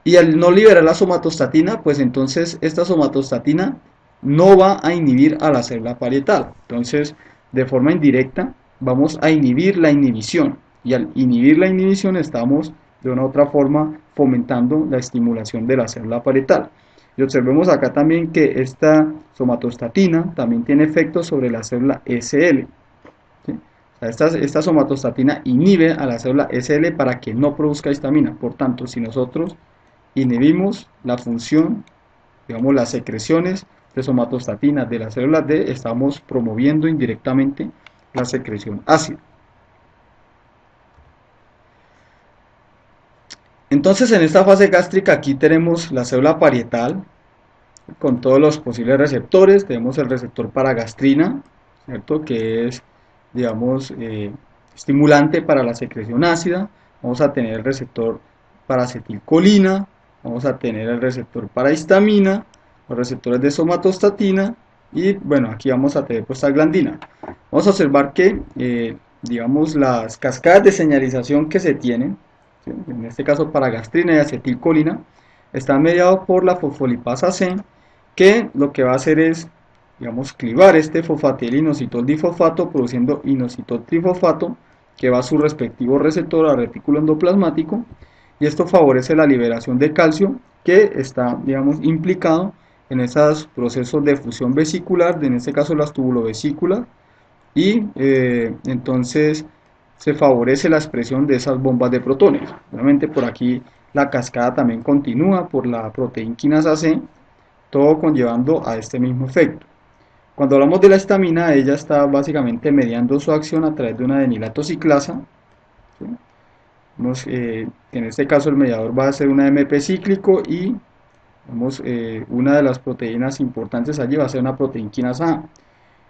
Y al no liberar la somatostatina, pues entonces esta somatostatina no va a inhibir a la célula parietal. Entonces, de forma indirecta, vamos a inhibir la inhibición. Y al inhibir la inhibición estamos de una u otra forma fomentando la estimulación de la célula parietal. Y observemos acá también que esta somatostatina también tiene efectos sobre la célula SL. ¿Sí? O sea, esta somatostatina inhibe a la célula SL para que no produzca histamina. Por tanto, si nosotros inhibimos la función, digamos, las secreciones de somatostatina de las células D, estamos promoviendo indirectamente la secreción ácida. Entonces, en esta fase gástrica aquí tenemos la célula parietal con todos los posibles receptores. Tenemos el receptor para gastrina, ¿cierto? Que es, digamos, estimulante para la secreción ácida. Vamos a tener el receptor para acetilcolina, vamos a tener el receptor para histamina, los receptores de somatostatina y bueno, aquí vamos a tener prostaglandina. Vamos a observar que, digamos, las cascadas de señalización que se tienen, ¿sí? En este caso para gastrina y acetilcolina, están mediados por la fosfolipasa C, que lo que va a hacer es, digamos, clivar este fosfatilinositol difosfato produciendo inositol trifosfato que va a su respectivo receptor al retículo endoplasmático, y esto favorece la liberación de calcio que está, digamos, implicado en esos procesos de fusión vesicular, en este caso las tubulovesículas, y entonces se favorece la expresión de esas bombas de protones. Obviamente por aquí la cascada también continúa por la proteína quinasa C, todo conllevando a este mismo efecto. Cuando hablamos de la histamina, ella está básicamente mediando su acción a través de una adenilato ciclasa, ¿sí? En este caso el mediador va a ser una MP cíclico y una de las proteínas importantes allí va a ser una proteína quinasa A.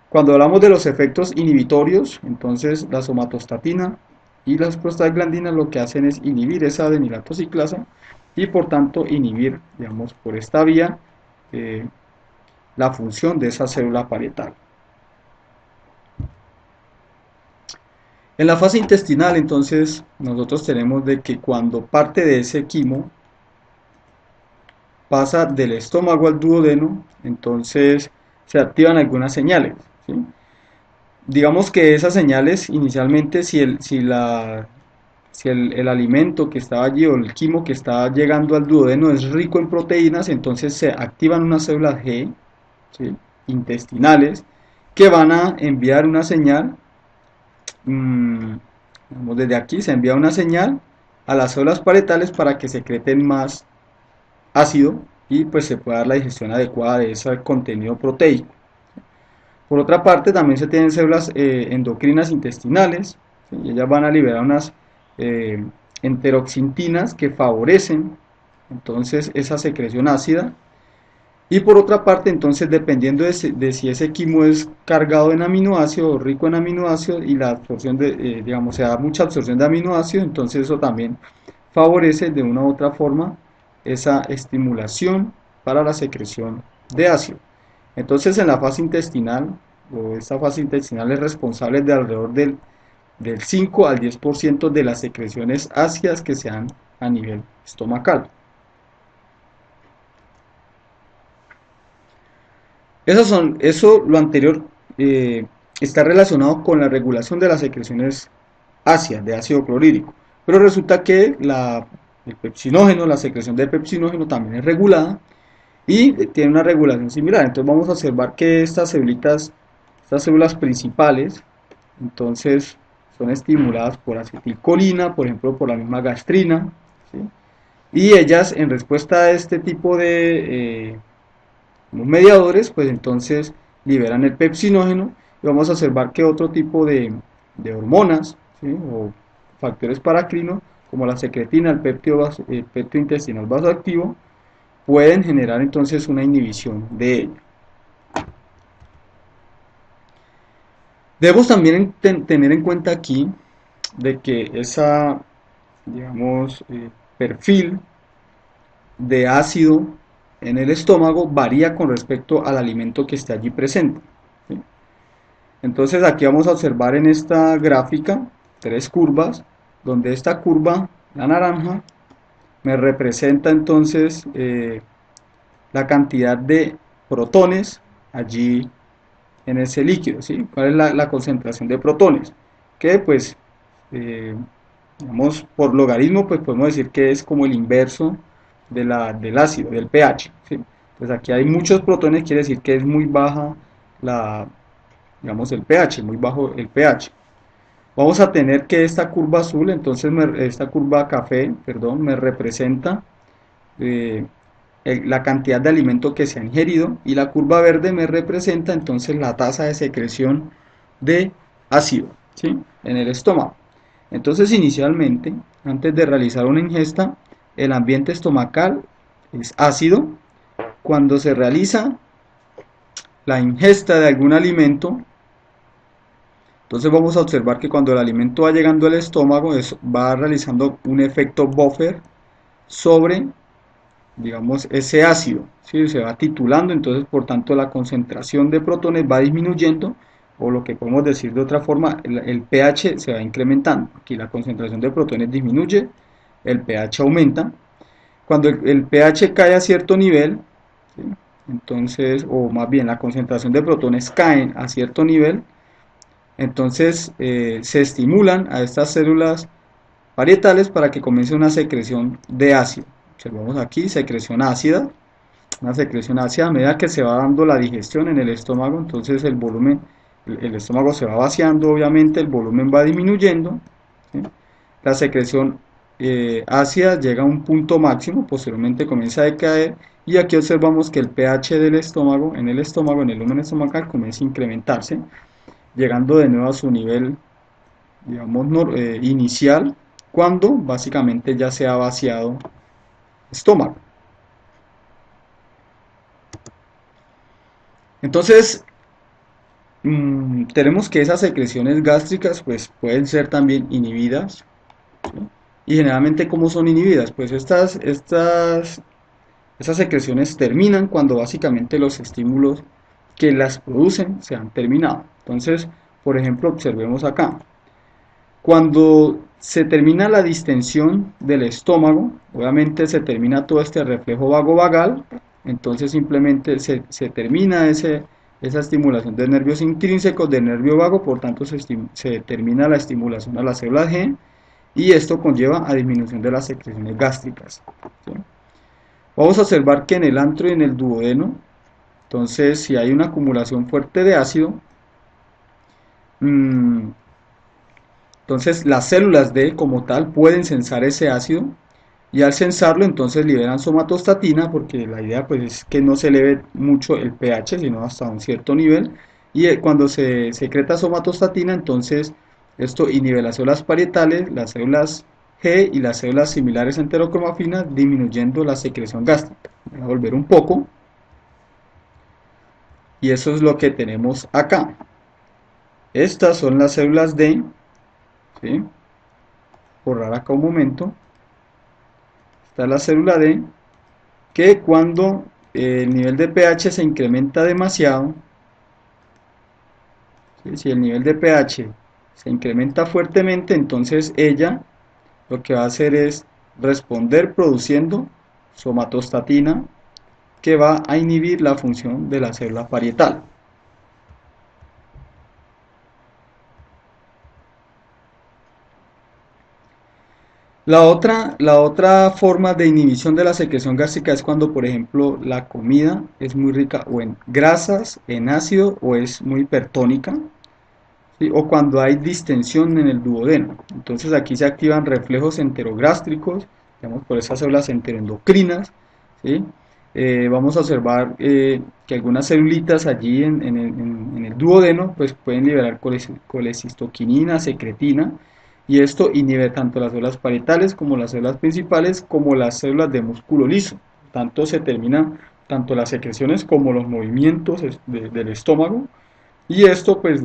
Cuando hablamos de los efectos inhibitorios, entonces la somatostatina y las prostaglandinas lo que hacen es inhibir esa adenilato ciclasa y por tanto inhibir, digamos, por esta vía la función de esa célula parietal. En la fase intestinal, entonces, nosotros tenemos de que cuando parte de ese quimo pasa del estómago al duodeno, entonces se activan algunas señales, ¿sí? Digamos que esas señales inicialmente, si el alimento que estaba allí o el quimo que está llegando al duodeno es rico en proteínas, entonces se activan unas células G, ¿sí?, intestinales, que van a enviar una señal. Desde aquí se envía una señal a las células parietales para que secreten más ácido y pues se pueda dar la digestión adecuada de ese contenido proteico. Por otra parte, también se tienen células endocrinas intestinales, ¿sí? Y ellas van a liberar unas eh, enteroxintinas que favorecen entonces esa secreción ácida. Y por otra parte, entonces, dependiendo de si ese quimo es cargado en aminoácidos o rico en aminoácidos y la absorción digamos, se da mucha absorción de aminoácidos, entonces eso también favorece de una u otra forma esa estimulación para la secreción de ácido. Entonces, en la fase intestinal, o esta fase intestinal es responsable de alrededor del 5 al 10% de las secreciones ácidas que se dan a nivel estomacal. Lo anterior eh, está relacionado con la regulación de las secreciones ácidas de ácido clorhídrico. Pero resulta que el pepsinógeno, la secreción de pepsinógeno también es regulada y tiene una regulación similar. Entonces vamos a observar que estas células principales, entonces son estimuladas por acetilcolina, por ejemplo por la misma gastrina, ¿sí? Y ellas en respuesta a este tipo de los mediadores, pues entonces liberan el pepsinógeno y vamos a observar que otro tipo de hormonas, ¿sí?, o factores paracrinos, como la secretina, el péptido intestinal vasoactivo, pueden generar entonces una inhibición de ello. Debemos también tener en cuenta aquí de que digamos, perfil de ácido en el estómago varía con respecto al alimento que esté allí presente, ¿sí? Entonces aquí vamos a observar en esta gráfica tres curvas, donde esta curva, la naranja, me representa entonces la cantidad de protones allí en ese líquido, ¿sí? ¿Cuál es la concentración de protones? Que pues, eh, digamos, por logaritmo, pues podemos decir que es como el inverso del ácido, del pH, ¿sí? Pues aquí hay muchos protones, quiere decir que es muy baja digamos, el pH, muy bajo el pH. Vamos a tener que esta curva azul, entonces esta curva café, perdón, me representa eh, la cantidad de alimento que se ha ingerido, y la curva verde me representa entonces la tasa de secreción de ácido, ¿sí?, en el estómago. Entonces inicialmente, antes de realizar una ingesta, el ambiente estomacal es ácido. Cuando se realiza la ingesta de algún alimento, entonces vamos a observar que cuando el alimento va llegando al estómago, va realizando un efecto buffer sobre, digamos, ese ácido, ¿sí? Se va titulando, entonces por tanto la concentración de protones va disminuyendo, o lo que podemos decir de otra forma, el pH se va incrementando. Aquí la concentración de protones disminuye, el pH aumenta. Cuando el pH cae a cierto nivel, ¿sí?, entonces, o más bien la concentración de protones cae a cierto nivel, entonces se estimulan a estas células parietales para que comience una secreción de ácido. Observamos aquí secreción ácida, una secreción ácida. A medida que se va dando la digestión en el estómago, entonces el estómago se va vaciando, obviamente el volumen va disminuyendo, ¿sí? La secreción ácida llega a un punto máximo, posteriormente comienza a decaer, y aquí observamos que el pH del estómago, en el lumen estomacal, comienza a incrementarse, llegando de nuevo a su nivel, digamos, inicial, cuando básicamente ya se ha vaciado el estómago. Entonces, tenemos que esas secreciones gástricas pues pueden ser también inhibidas, ¿sí? Y generalmente, ¿cómo son inhibidas? Pues esas secreciones terminan cuando básicamente los estímulos que las producen se han terminado. Entonces, por ejemplo, observemos acá. Cuando se termina la distensión del estómago, obviamente se termina todo este reflejo vagovagal, entonces simplemente se termina esa estimulación de nervios intrínsecos del nervio vago, por tanto se termina la estimulación a las células G y esto conlleva a disminución de las secreciones gástricas. ¿Sí? Vamos a observar que en el antro y en el duodeno, entonces si hay una acumulación fuerte de ácido, entonces las células D como tal pueden sensar ese ácido y al sensarlo entonces liberan somatostatina porque la idea pues es que no se eleve mucho el pH sino hasta un cierto nivel y cuando se secreta somatostatina entonces esto inhibe las células parietales, las células G y las células similares enterocromafinas disminuyendo la secreción gástrica. Voy a volver un poco y eso es lo que tenemos acá. Estas son las células D, ¿sí? Borrar acá un momento. Está la célula D, que cuando el nivel de pH se incrementa demasiado, ¿sí? Si el nivel de pH se incrementa fuertemente, entonces ella lo que va a hacer es responder produciendo somatostatina que va a inhibir la función de la célula parietal. La otra forma de inhibición de la secreción gástrica es cuando, por ejemplo, la comida es muy rica o en grasas, en ácido o es muy hipertónica, ¿sí? O cuando hay distensión en el duodeno. Entonces aquí se activan reflejos enterogástricos, digamos, por esas células enteroendocrinas, ¿sí? Vamos a observar que algunas celulitas allí en el duodeno pues pueden liberar colecistoquinina, secretina, y esto inhibe tanto las células parietales como las células principales como las células de músculo liso. Tanto se termina tanto las secreciones como los movimientos del estómago y esto pues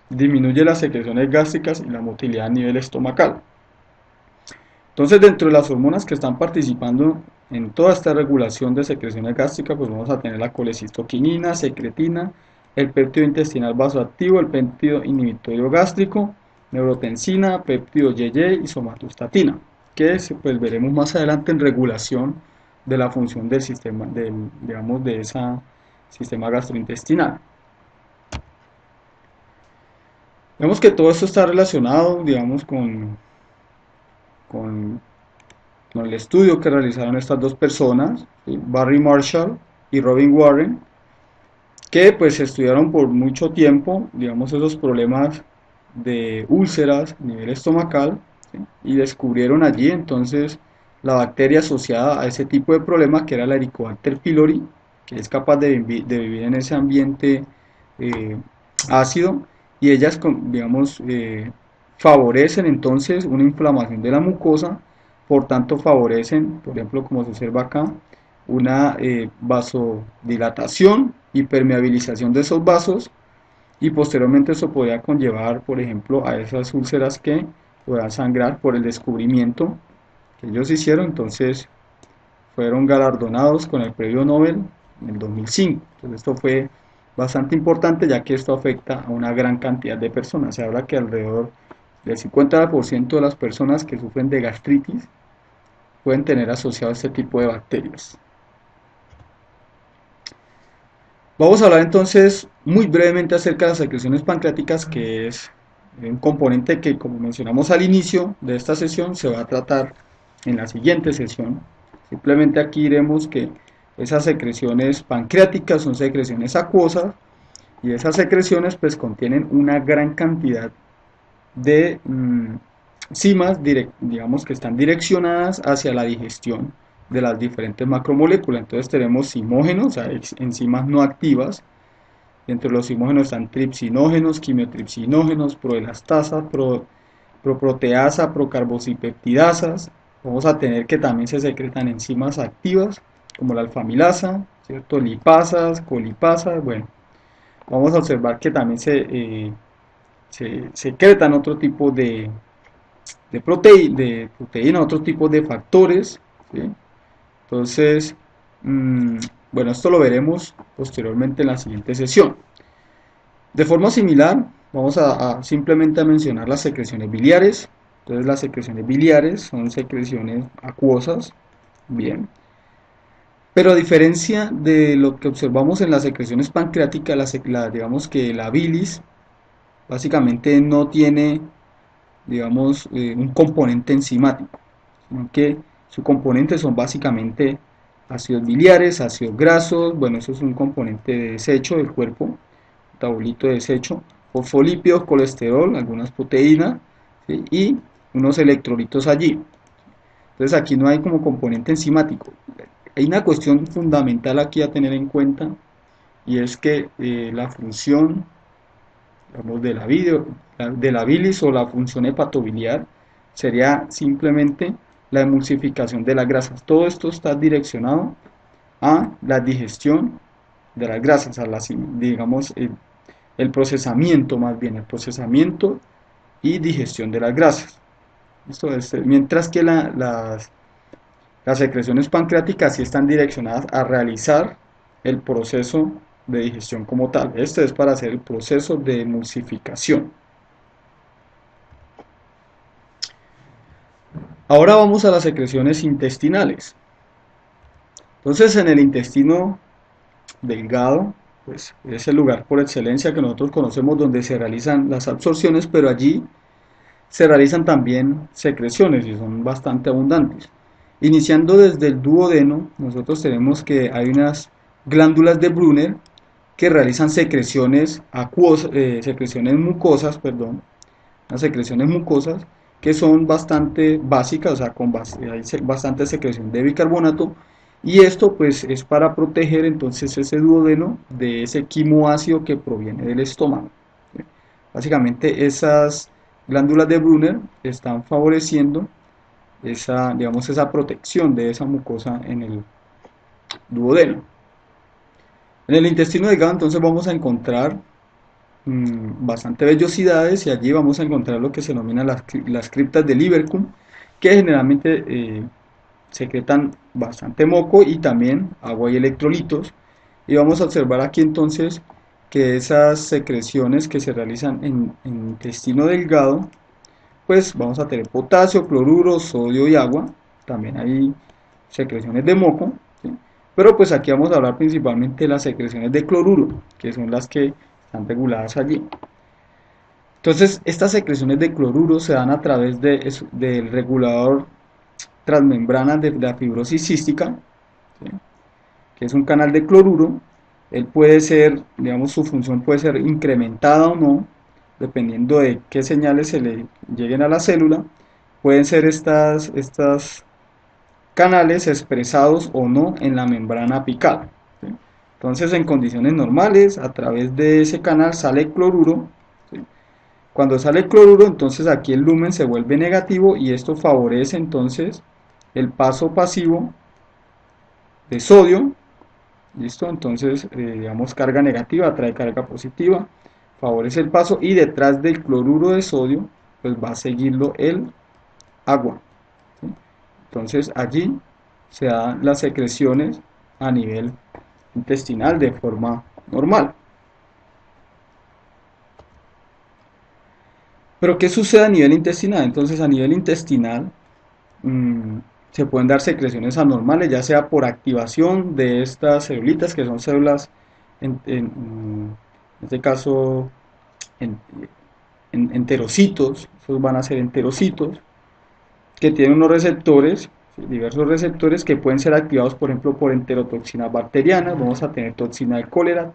disminuye las secreciones gástricas y la motilidad a nivel estomacal. Entonces, dentro de las hormonas que están participando en toda esta regulación de secreciones gástricas, pues vamos a tener la colecistoquinina, secretina, el péptido intestinal vasoactivo, el péptido inhibitorio gástrico, neurotensina, péptido YY y somatostatina, que pues veremos más adelante en regulación de la función del sistema, digamos, de ese sistema gastrointestinal. Vemos que todo esto está relacionado, digamos, con, con el estudio que realizaron estas dos personas, ¿sí? Barry Marshall y Robin Warren, que pues estudiaron por mucho tiempo, digamos, esos problemas de úlceras a nivel estomacal, ¿sí? Y descubrieron allí entonces la bacteria asociada a ese tipo de problema que era la Helicobacter pylori, que es capaz de vivir en ese ambiente eh, ácido y ellas, digamos, favorecen entonces una inflamación de la mucosa, por tanto favorecen, por ejemplo, como se observa acá, una vasodilatación y permeabilización de esos vasos y posteriormente eso podría conllevar, por ejemplo, a esas úlceras que puedan sangrar por el descubrimiento que ellos hicieron. Entonces fueron galardonados con el premio Nobel en el 2005. Entonces esto fue bastante importante ya que esto afecta a una gran cantidad de personas. Se habla que alrededor del 50% de las personas que sufren de gastritis pueden tener asociado este tipo de bacterias. Vamos a hablar entonces muy brevemente acerca de las secreciones pancreáticas, que es un componente que, como mencionamos al inicio de esta sesión, se va a tratar en la siguiente sesión. Simplemente aquí diremos que esas secreciones pancreáticas son secreciones acuosas y esas secreciones pues contienen una gran cantidad de enzimas, digamos que están direccionadas hacia la digestión de las diferentes macromoléculas. Entonces tenemos zimógenos, o sea, enzimas no activas. Entre los zimógenos están tripsinógenos, quimiotripsinógenos, proelastasas, proproteasa, procarbocipeptidasas. Vamos a tener que también se secretan enzimas activas como la alfamilasa, ¿cierto? Lipasas, colipasas. Bueno, vamos a observar que también se secretan otro tipo de proteína, otro tipo de factores, ¿sí? Entonces, bueno, esto lo veremos posteriormente en la siguiente sesión. De forma similar, Vamos a simplemente a mencionar las secreciones biliares. Entonces las secreciones biliares son secreciones acuosas, bien. Pero a diferencia de lo que observamos en las secreciones pancreáticas, digamos que la bilis básicamente no tiene, digamos, un componente enzimático, sino que su componente son básicamente ácidos biliares, ácidos grasos, bueno, eso es un componente de desecho del cuerpo, metabolito de desecho, fosfolípidos, colesterol, algunas proteínas, ¿sí? Y unos electrolitos allí. Entonces aquí no hay como componente enzimático. Hay una cuestión fundamental aquí a tener en cuenta y es que la función, digamos, de la bilis o la función hepatobiliar sería simplemente la emulsificación de las grasas. Todo esto está direccionado a la digestión de las grasas, digamos, el procesamiento más bien, el procesamiento y digestión de las grasas. Mientras que las secreciones pancreáticas sí están direccionadas a realizar el proceso de digestión como tal. Este es para hacer el proceso de emulsificación. Ahora vamos a las secreciones intestinales. Entonces, en el intestino delgado, pues es el lugar por excelencia que nosotros conocemos donde se realizan las absorciones, pero allí se realizan también secreciones y son bastante abundantes. Iniciando desde el duodeno, nosotros tenemos que hay unas glándulas de Brunner que realizan secreciones acuosas, secreciones mucosas, perdón, las secreciones mucosas que son bastante básicas, o sea, hay bastante secreción de bicarbonato y esto pues es para proteger entonces ese duodeno de ese quimoácido que proviene del estómago. ¿Sí? Básicamente esas glándulas de Brunner están favoreciendo esa, digamos, esa protección de esa mucosa en el duodeno. En el intestino delgado entonces vamos a encontrar bastante vellosidades y allí vamos a encontrar lo que se denomina las criptas de Lieberkühn, que generalmente secretan bastante moco y también agua y electrolitos. Y vamos a observar aquí entonces que esas secreciones que se realizan en intestino delgado, pues vamos a tener potasio, cloruro, sodio y agua. También hay secreciones de moco, ¿sí? Pero pues aquí vamos a hablar principalmente de las secreciones de cloruro, que son las que están reguladas allí. Entonces, estas secreciones de cloruro se dan a través del regulador transmembrana de la fibrosis cística, ¿sí? Que es un canal de cloruro. Él puede ser, digamos, su función puede ser incrementada o no, dependiendo de qué señales se le lleguen a la célula. Pueden ser estas canales expresados o no en la membrana apical, ¿sí? Entonces, en condiciones normales, a través de ese canal sale cloruro, ¿sí? Cuando sale cloruro, entonces aquí el lumen se vuelve negativo y esto favorece entonces el paso pasivo de sodio. ¿Listo? Entonces, digamos, carga negativa atrae carga positiva, favorece el paso y detrás del cloruro de sodio, pues va a seguirlo el agua, ¿sí? Entonces, allí se dan las secreciones a nivel intestinal de forma normal. Pero, ¿qué sucede a nivel intestinal? Entonces, a nivel intestinal, mmm, se pueden dar secreciones anormales, ya sea por activación de estas celulitas, que son células, en este caso, en, enterocitos, esos van a ser enterocitos, que tienen unos receptores, ¿sí? Diversos receptores que pueden ser activados, por ejemplo, por enterotoxinas bacterianas. Vamos a tener toxina de cólera,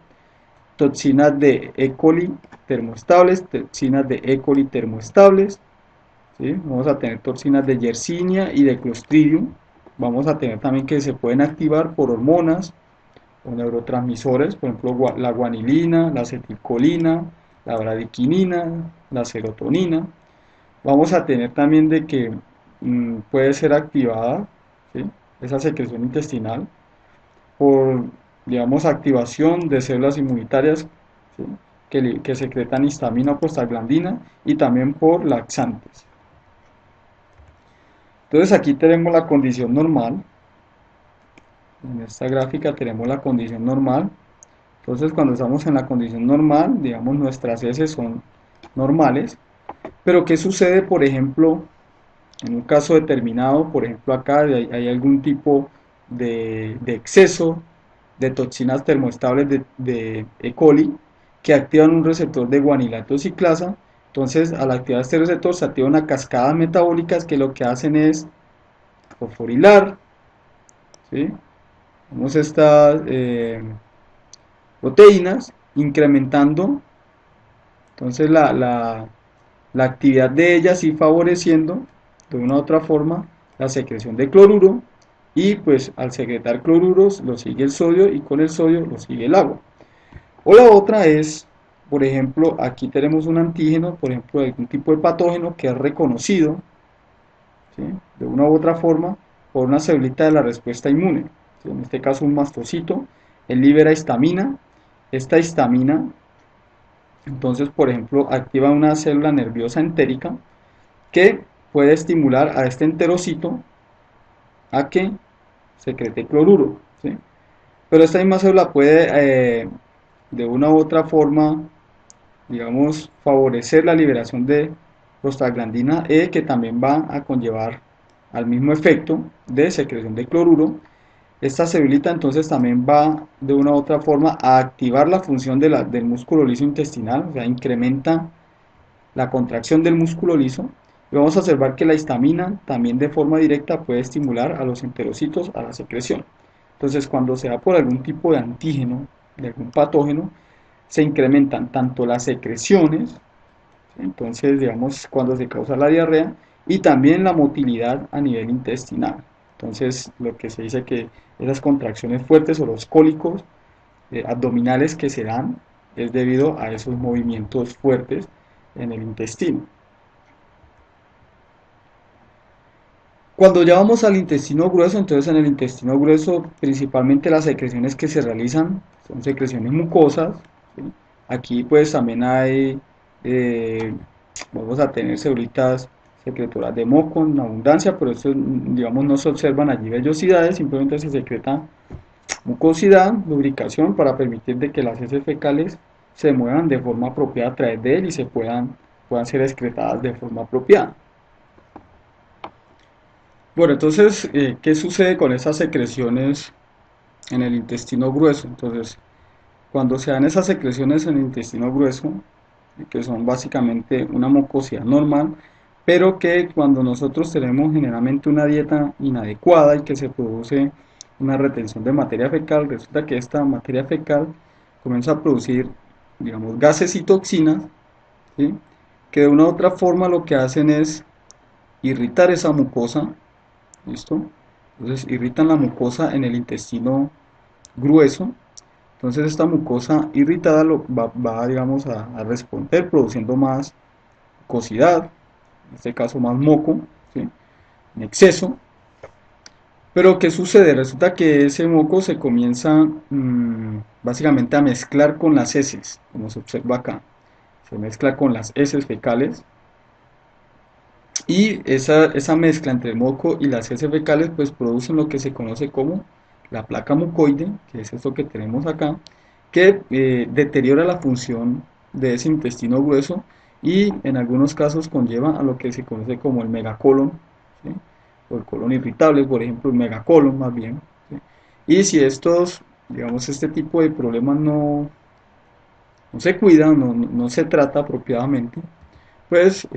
toxinas de E. coli termoestables, toxinas de E. coli termoestables, ¿sí? Vamos a tener toxinas de Yersinia y de Clostridium. Vamos a tener también que se pueden activar por hormonas o neurotransmisores, por ejemplo, la guanilina, la acetilcolina, la bradiquinina, la serotonina. Vamos a tener también de que puede ser activada, ¿sí? Esa secreción intestinal por, digamos, activación de células inmunitarias, ¿sí? que secretan histamina o prostaglandina y también por laxantes. Entonces aquí tenemos la condición normal, en esta gráfica tenemos la condición normal. Entonces cuando estamos en la condición normal, digamos nuestras heces son normales. Pero ¿qué sucede, por ejemplo, en un caso determinado? Por ejemplo, acá hay algún tipo de exceso de toxinas termoestables de E. coli que activan un receptor de guanilato ciclasa. Entonces, al activar este receptor se activa una cascada metabólicas que lo que hacen es fosforilar, ¿sí? Vemos estas proteínas incrementando entonces la actividad de ellas y favoreciendo de una u otra forma la secreción de cloruro, y pues al secretar cloruros lo sigue el sodio y con el sodio lo sigue el agua. O la otra es, por ejemplo, aquí tenemos un antígeno, por ejemplo, de algún tipo de patógeno que es reconocido, ¿sí?, de una u otra forma por una célula de la respuesta inmune, ¿sí?, en este caso un mastocito. Él libera histamina. Esta histamina entonces, por ejemplo, activa una célula nerviosa entérica que puede estimular a este enterocito a que secrete cloruro, ¿sí? Pero esta misma célula puede, de una u otra forma, digamos, favorecer la liberación de prostaglandina E, que también va a conllevar al mismo efecto de secreción de cloruro. Esta célula entonces también va de una u otra forma a activar la función del músculo liso intestinal, o sea, incrementa la contracción del músculo liso, y vamos a observar que la histamina también de forma directa puede estimular a los enterocitos a la secreción. Entonces, cuando se da por algún tipo de antígeno, de algún patógeno, se incrementan tanto las secreciones, entonces, digamos, cuando se causa la diarrea, y también la motilidad a nivel intestinal. Entonces, lo que se dice que esas contracciones fuertes o los cólicos abdominales que se dan es debido a esos movimientos fuertes en el intestino. Cuando ya vamos al intestino grueso, entonces en el intestino grueso principalmente las secreciones que se realizan son secreciones mucosas, ¿sí? Aquí pues también hay, eh, vamos a tener células secretoras de moco en abundancia, pero esto digamos no se observan allí vellosidades, simplemente se secreta mucosidad, lubricación para permitir de que las heces fecales se muevan de forma apropiada a través de él y puedan ser excretadas de forma apropiada. Bueno, entonces, ¿qué sucede con esas secreciones en el intestino grueso? Entonces, cuando se dan esas secreciones en el intestino grueso, que son básicamente una mucosidad normal, pero que cuando nosotros tenemos generalmente una dieta inadecuada y que se produce una retención de materia fecal, resulta que esta materia fecal comienza a producir, digamos, gases y toxinas, ¿sí?, que de una u otra forma lo que hacen es irritar esa mucosa. ¿Listo? Entonces irritan la mucosa en el intestino grueso. Entonces esta mucosa irritada digamos, a responder produciendo más mucosidad, en este caso más moco, ¿sí?, en exceso. Pero ¿qué sucede? Resulta que ese moco se comienza básicamente a mezclar con las heces, como se observa acá. Se mezcla con las heces fecales. Y esa mezcla entre el moco y las heces fecales pues producen lo que se conoce como la placa mucoide, que es esto que tenemos acá, que deteriora la función de ese intestino grueso y en algunos casos conlleva a lo que se conoce como el megacolon, ¿sí?, o el colon irritable, por ejemplo, el megacolon más bien, ¿sí? Y si digamos, este tipo de problemas no se cuida, no se trata apropiadamente, pues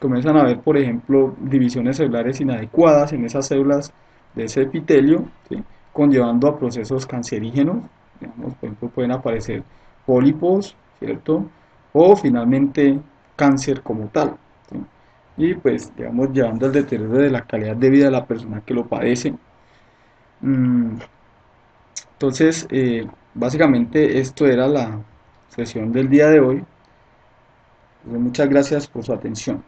comienzan a haber, por ejemplo, divisiones celulares inadecuadas en esas células de ese epitelio, ¿sí?, conllevando a procesos cancerígenos. Digamos, por ejemplo, pueden aparecer pólipos, ¿cierto? O finalmente cáncer como tal, ¿sí? Y pues, digamos, llevando al deterioro de la calidad de vida de la persona que lo padece. Mm, Entonces, básicamente esto era la sesión del día de hoy. Muchas gracias por su atención.